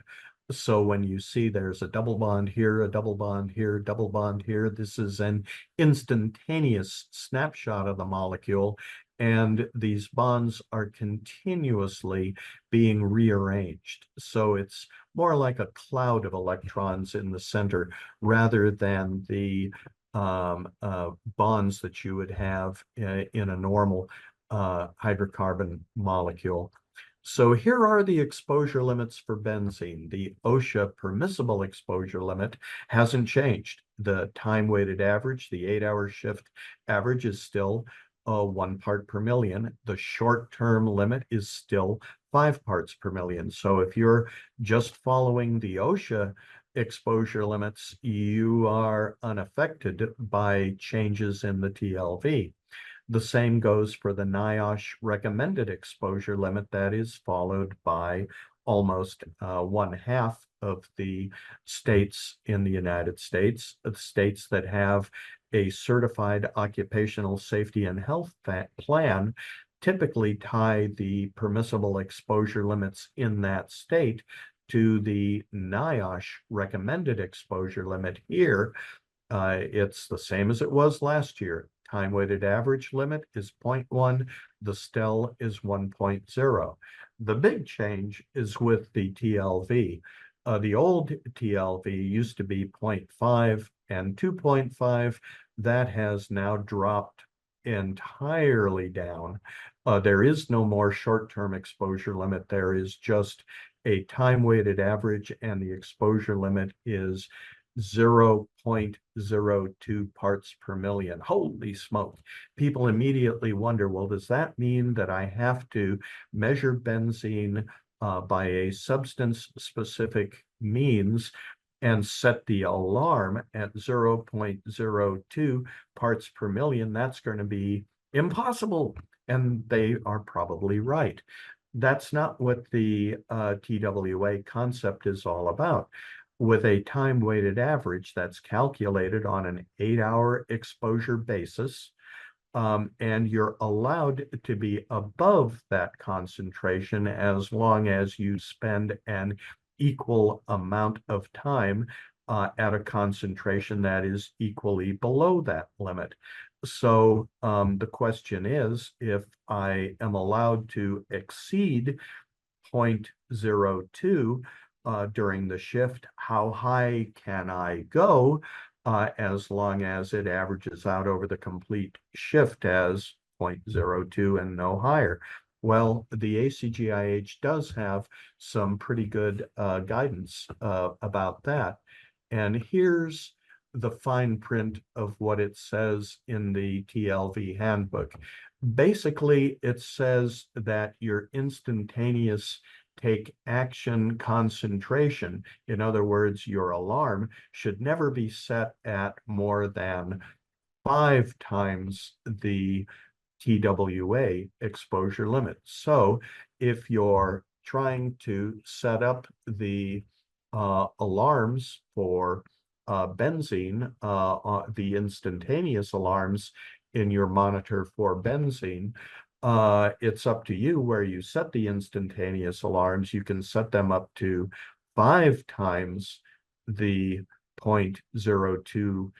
So when you see there's a double bond here, a double bond here, double bond here, this is an instantaneous snapshot of the molecule. And these bonds are continuously being rearranged. So it's more like a cloud of electrons in the center rather than the bonds that you would have in a normal hydrocarbon molecule. So here are the exposure limits for benzene. The OSHA permissible exposure limit hasn't changed. The time-weighted average, the 8-hour shift average, is still 1 part per million. The short-term limit is still 5 parts per million. So if you're just following the OSHA exposure limits, you are unaffected by changes in the TLV. The same goes for the NIOSH recommended exposure limit that is followed by almost 1/2 of the states in the United States, states that have a certified occupational safety and health plan typically tie the permissible exposure limits in that state to the NIOSH recommended exposure limit here. It's the same as it was last year. Time-weighted average limit is 0.1. The STEL is 1.0. The big change is with the TLV. The old TLV used to be 0.5 and 2.5. That has now dropped entirely down. There is no more short-term exposure limit. There is just a time-weighted average, and the exposure limit is 0.02 parts per million. Holy smoke. People immediately wonder, well, does that mean that I have to measure benzene by a substance-specific means and set the alarm at 0.02 parts per million? That's going to be impossible. And they are probably right. That's not what the TWA concept is all about. With a time-weighted average that's calculated on an 8-hour exposure basis, and you're allowed to be above that concentration as long as you spend an equal amount of time at a concentration that is equally below that limit. So the question is, if I am allowed to exceed 0.02 during the shift, how high can I go as long as it averages out over the complete shift as 0.02 and no higher? Well, the ACGIH does have some pretty good guidance about that. And here's the fine print of what it says in the TLV handbook. Basically, it says that your instantaneous take action concentration, in other words, your alarm, should never be set at more than 5 times the TWA exposure limit. So if you're trying to set up the alarms for benzene, the instantaneous alarms in your monitor for benzene, it's up to you where you set the instantaneous alarms. You can set them up to 5 times the 0.02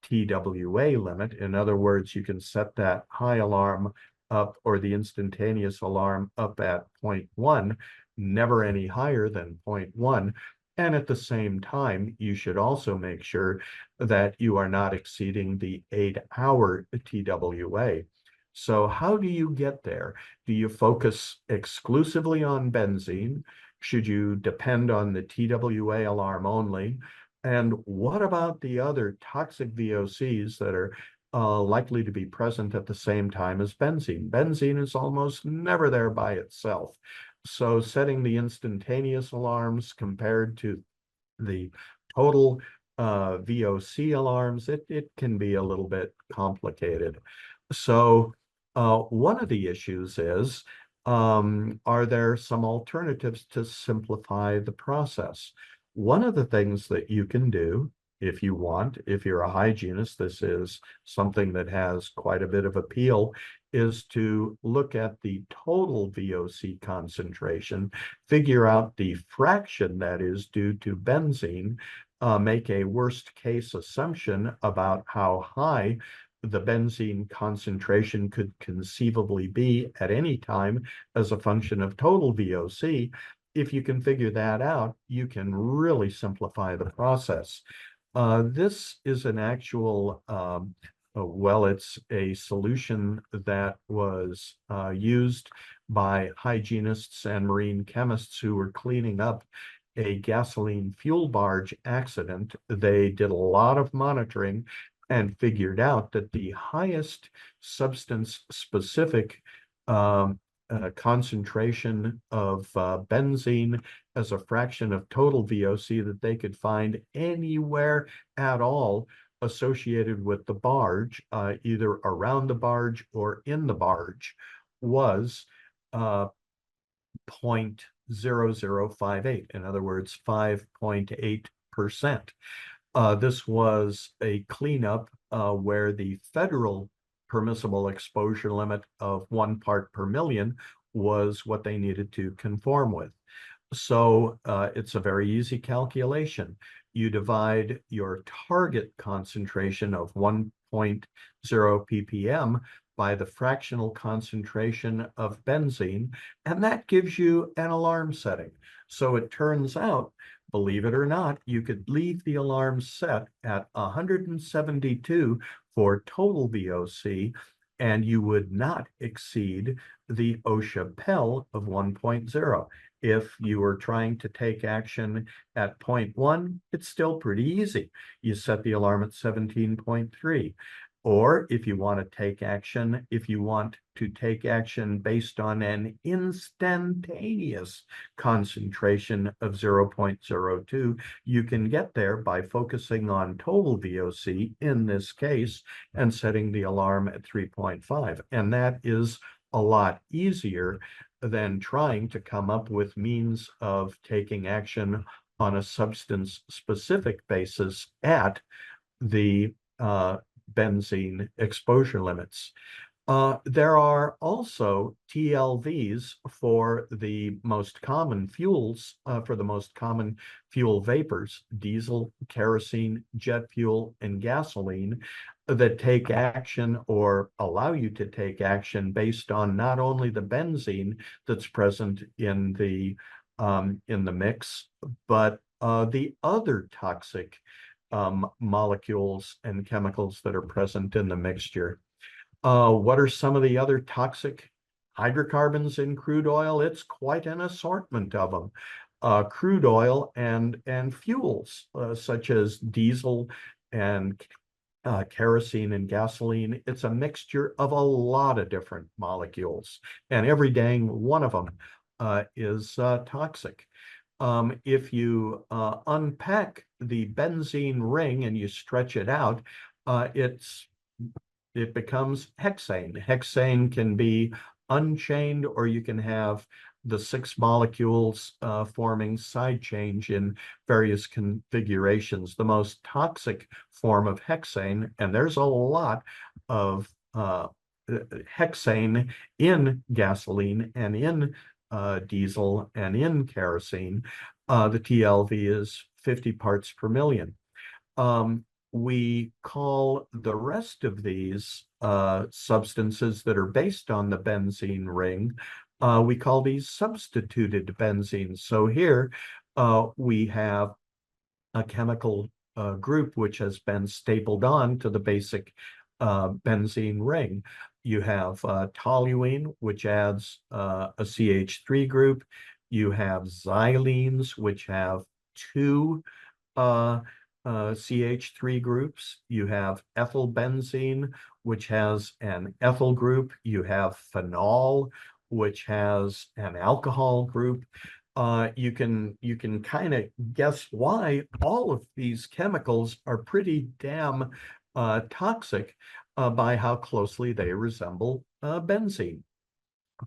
TWA limit. In other words, you can set that high alarm up or the instantaneous alarm up at 0.1, never any higher than 0.1. And at the same time, you should also make sure that you are not exceeding the 8-hour TWA. So how do you get there? Do you focus exclusively on benzene? Should you depend on the TWA alarm only? And what about the other toxic VOCs that are likely to be present at the same time as benzene? Benzene is almost never there by itself. So setting the instantaneous alarms compared to the total VOC alarms, it can be a little bit complicated. So one of the issues is, are there some alternatives to simplify the process? One of the things that you can do if you want, if you're a hygienist, this is something that has quite a bit of appeal, is to look at the total VOC concentration, figure out the fraction that is due to benzene, make a worst case assumption about how high the benzene concentration could conceivably be at any time as a function of total VOC. If you can figure that out, you can really simplify the process. This is an actual, well, it's a solution that was used by hygienists and marine chemists who were cleaning up a gasoline fuel barge accident. They did a lot of monitoring and figured out that the highest substance specific concentration of benzene as a fraction of total VOC that they could find anywhere at all associated with the barge, either around the barge or in the barge, was 0.0058. In other words, 5.8%. This was a cleanup where the federal permissible exposure limit of 1 part per million was what they needed to conform with. So it's a very easy calculation. You divide your target concentration of 1.0 ppm by the fractional concentration of benzene, and that gives you an alarm setting. So it turns out, believe it or not, you could leave the alarm set at 172 for total VOC, and you would not exceed the OSHA PEL of 1.0. If you were trying to take action at 0.1, it's still pretty easy. You set the alarm at 17.3. Or if you want to take action, if you want to take action based on an instantaneous concentration of 0.02, you can get there by focusing on total VOC in this case and setting the alarm at 3.5. And that is a lot easier than trying to come up with means of taking action on a substance specific basis at the benzene exposure limits. There are also TLVs for the most common fuels, for the most common fuel vapors, diesel, kerosene, jet fuel, and gasoline, that take action or allow you to take action based on not only the benzene that's present in the mix, but the other toxic molecules and chemicals that are present in the mixture. What are some of the other toxic hydrocarbons in crude oil? It's quite an assortment of them. Crude oil and fuels such as diesel and kerosene and gasoline. It's a mixture of a lot of different molecules, and every dang one of them is toxic. If you unpack the benzene ring and you stretch it out, it becomes hexane. Hexane can be unchained, or you can have the 6 molecules forming side chains in various configurations. The most toxic form of hexane, and there's a lot of hexane in gasoline and in diesel and in kerosene. The TLV is 50 parts per million. We call the rest of these substances that are based on the benzene ring, we call these substituted benzenes. So here we have a chemical group which has been stapled on to the basic benzene ring. You have toluene, which adds a CH3 group. You have xylenes, which have two uh, CH3 groups. You have ethylbenzene, which has an ethyl group. You have phenol, which has an alcohol group. You can kind of guess why all of these chemicals are pretty damn toxic by how closely they resemble benzene.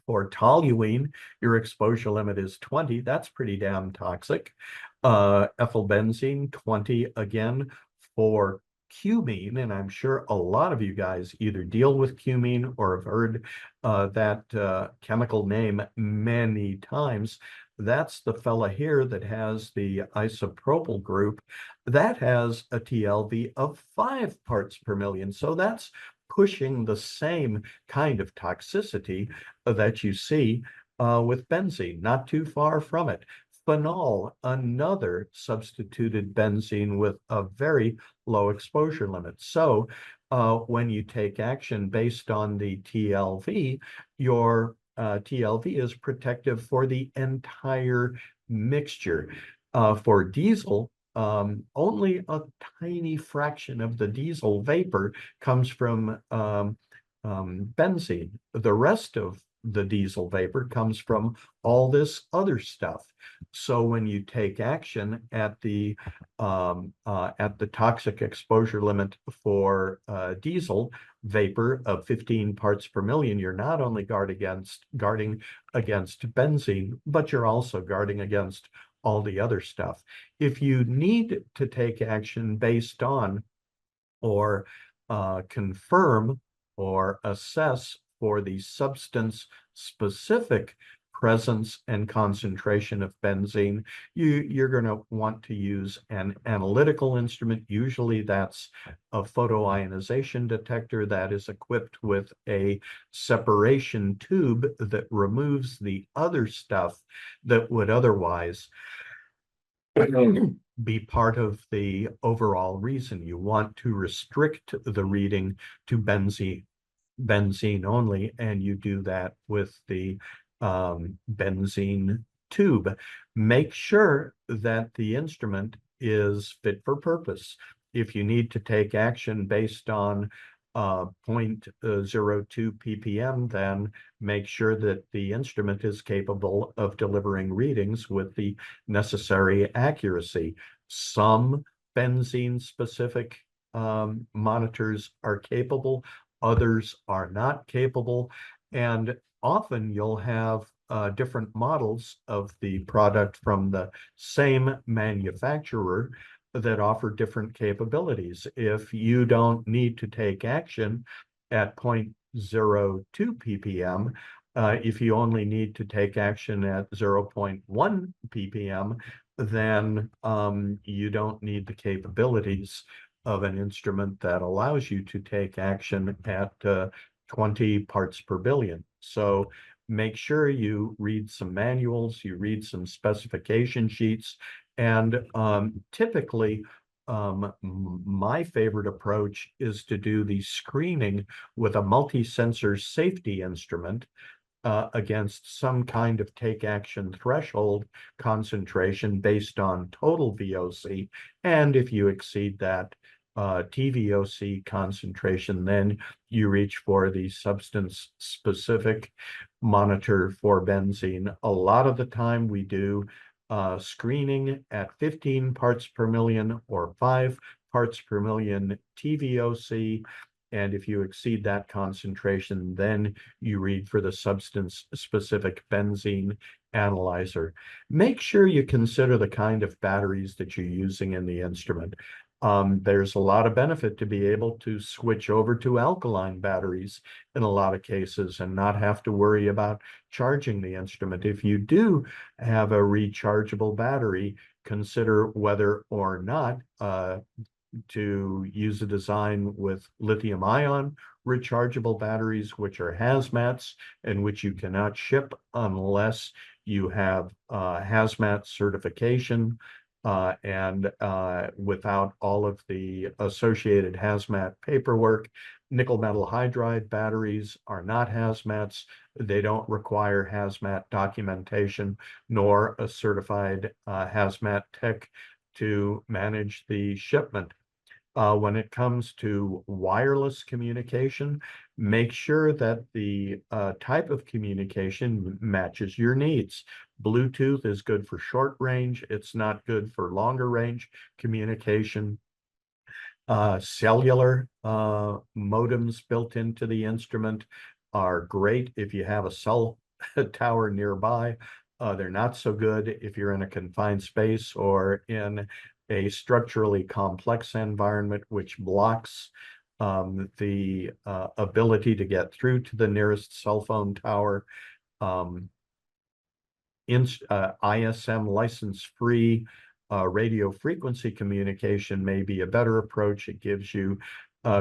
For toluene, your exposure limit is 20. That's pretty damn toxic. Ethylbenzene, 20 again. For cumene, and I'm sure a lot of you guys either deal with cumene or have heard that chemical name many times. That's the fella here that has the isopropyl group. That has a TLV of 5 parts per million. So that's pushing the same kind of toxicity that you see with benzene, not too far from it. Phenol, another substituted benzene with a very low exposure limit. So when you take action based on the TLV, your TLV is protective for the entire mixture. For diesel, only a tiny fraction of the diesel vapor comes from benzene. The rest of the diesel vapor comes from all this other stuff. So when you take action at the toxic exposure limit for diesel vapor of 15 parts per million, you're not only guarding against benzene, but you're also guarding against all the other stuff. If you need to take action based on or confirm or assess for the substance specific presence and concentration of benzene, you're going to want to use an analytical instrument. Usually that's a photoionization detector that is equipped with a separation tube that removes the other stuff that would otherwise be part of the overall reason. You want to restrict the reading to benzene only, and you do that with the benzene tube. Make sure that the instrument is fit for purpose. If you need to take action based on 0.02 ppm, then make sure that the instrument is capable of delivering readings with the necessary accuracy. Some benzene specific monitors are capable, others are not capable, and often you'll have different models of the product from the same manufacturer that offer different capabilities. If you don't need to take action at 0.02 ppm, if you only need to take action at 0.1 ppm, then you don't need the capabilities of an instrument that allows you to take action at 20 parts per billion. So make sure you read some manuals, you read some specification sheets, and typically my favorite approach is to do the screening with a multi-sensor safety instrument against some kind of take action threshold concentration based on total VOC. And if you exceed that TVOC concentration, then you reach for the substance specific monitor for benzene. A lot of the time we do screening at 15 parts per million or 5 parts per million TVOC. And if you exceed that concentration, then you read for the substance specific benzene analyzer. Make sure you consider the kind of batteries that you're using in the instrument. There's a lot of benefit to be able to switch over to alkaline batteries in a lot of cases and not have to worry about charging the instrument. If you do have a rechargeable battery, consider whether or not to use a design with lithium ion rechargeable batteries, which are hazmats and which you cannot ship unless you have hazmat certification. And without all of the associated hazmat paperwork, Nickel metal hydride batteries are not hazmats. They don't require hazmat documentation nor a certified hazmat tech to manage the shipment. When it comes to wireless communication, make sure that the type of communication matches your needs. Bluetooth is good for short range. It's not good for longer range communication. Cellular modems built into the instrument are great if you have a cell tower nearby. They're not so good if you're in a confined space or in a structurally complex environment, which blocks the ability to get through to the nearest cell phone tower. Um, ISM license-free radio frequency communication may be a better approach. It gives you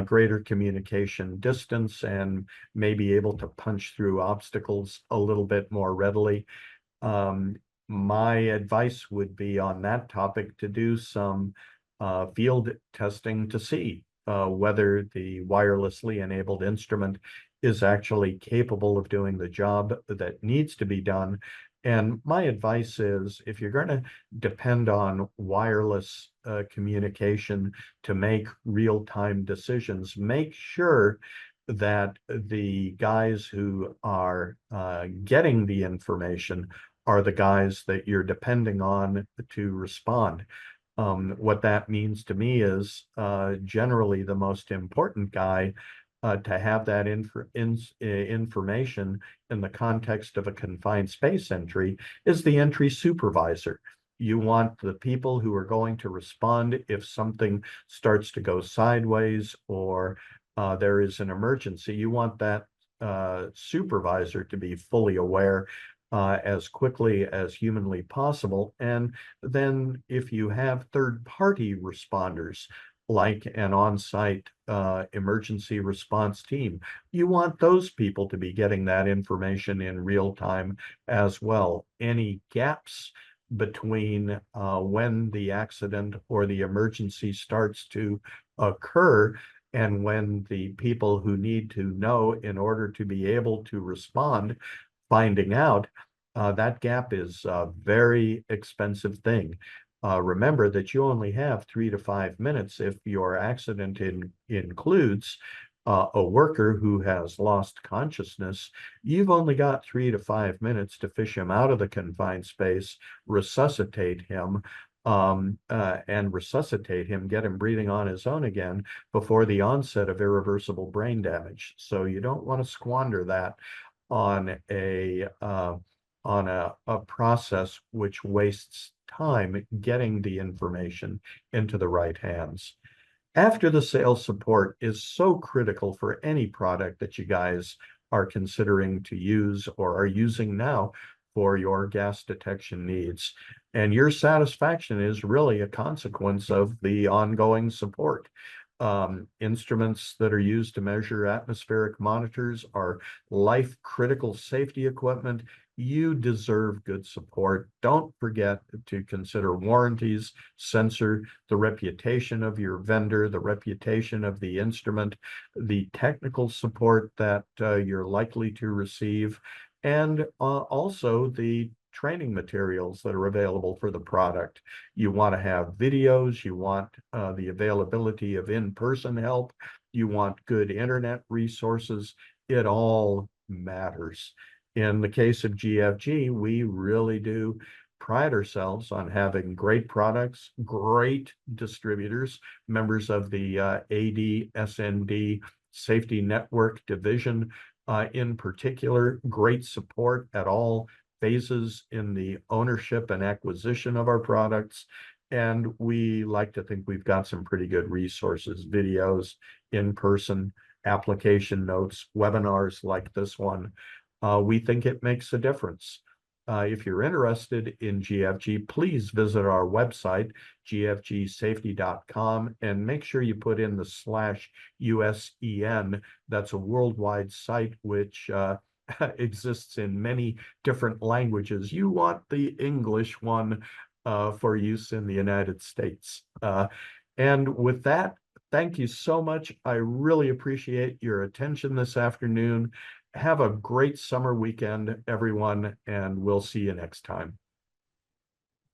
greater communication distance and may be able to punch through obstacles a little bit more readily. Um, my advice would be on that topic to do some field testing to see whether the wirelessly enabled instrument is actually capable of doing the job that needs to be done. And my advice is if you're going to depend on wireless communication to make real-time decisions, make sure that the guys who are getting the information are the guys that you're depending on to respond. What that means to me is generally the most important guy to have that information in the context of a confined space entry is the entry supervisor. You want the people who are going to respond if something starts to go sideways or there is an emergency. You want that supervisor to be fully aware as quickly as humanly possible. And then if you have third-party responders, like an on-site emergency response team, you want those people to be getting that information in real time as well. Any gaps between when the accident or the emergency starts to occur and when the people who need to know in order to be able to respond finding out, that gap is a very expensive thing. Remember that you only have 3 to 5 minutes if your accident includes a worker who has lost consciousness. You've only got 3 to 5 minutes to fish him out of the confined space, resuscitate him, get him breathing on his own again before the onset of irreversible brain damage. So you don't want to squander that on a process which wastes time getting the information into the right hands. After the sales support is so critical for any product that you guys are considering to use or are using now for your gas detection needs. And your satisfaction is really a consequence of the ongoing support. Instruments that are used to measure atmospheric monitors are life critical safety equipment. You deserve good support. Don't forget to consider warranties, censor the reputation of your vendor, the reputation of the instrument, the technical support that you're likely to receive, and also the training materials that are available for the product. You want to have videos, you want the availability of in-person help, you want good internet resources. It all matters. In the case of GFG, we really do pride ourselves on having great products, great distributors, members of the AD-SND Safety Network Division in particular, great support at all phases in the ownership and acquisition of our products. And we like to think we've got some pretty good resources, videos, in-person application notes, webinars like this one. We think it makes a difference. If you're interested in GFG, please visit our website, gfgsafety.com, and make sure you put in the /USEN. That's a worldwide site which exists in many different languages. You want the English one for use in the United States. And with that, Thank you so much. I really appreciate your attention this afternoon. Have a great summer weekend, everyone, and we'll see you next time.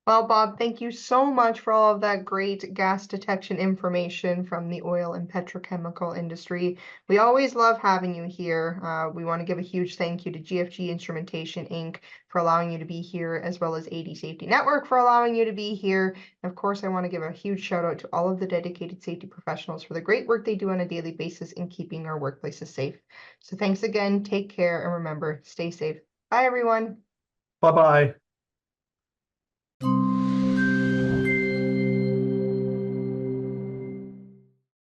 Well, Bob, thank you so much for all of that great gas detection information from the oil and petrochemical industry. We always love having you here. We want to give a huge thank you to GFG Instrumentation Inc. for allowing you to be here, as well as AD Safety Network for allowing you to be here. And of course, I want to give a huge shout out to all of the dedicated safety professionals for the great work they do on a daily basis in keeping our workplaces safe. So thanks again, take care, and remember, stay safe. Bye, everyone. Bye-bye.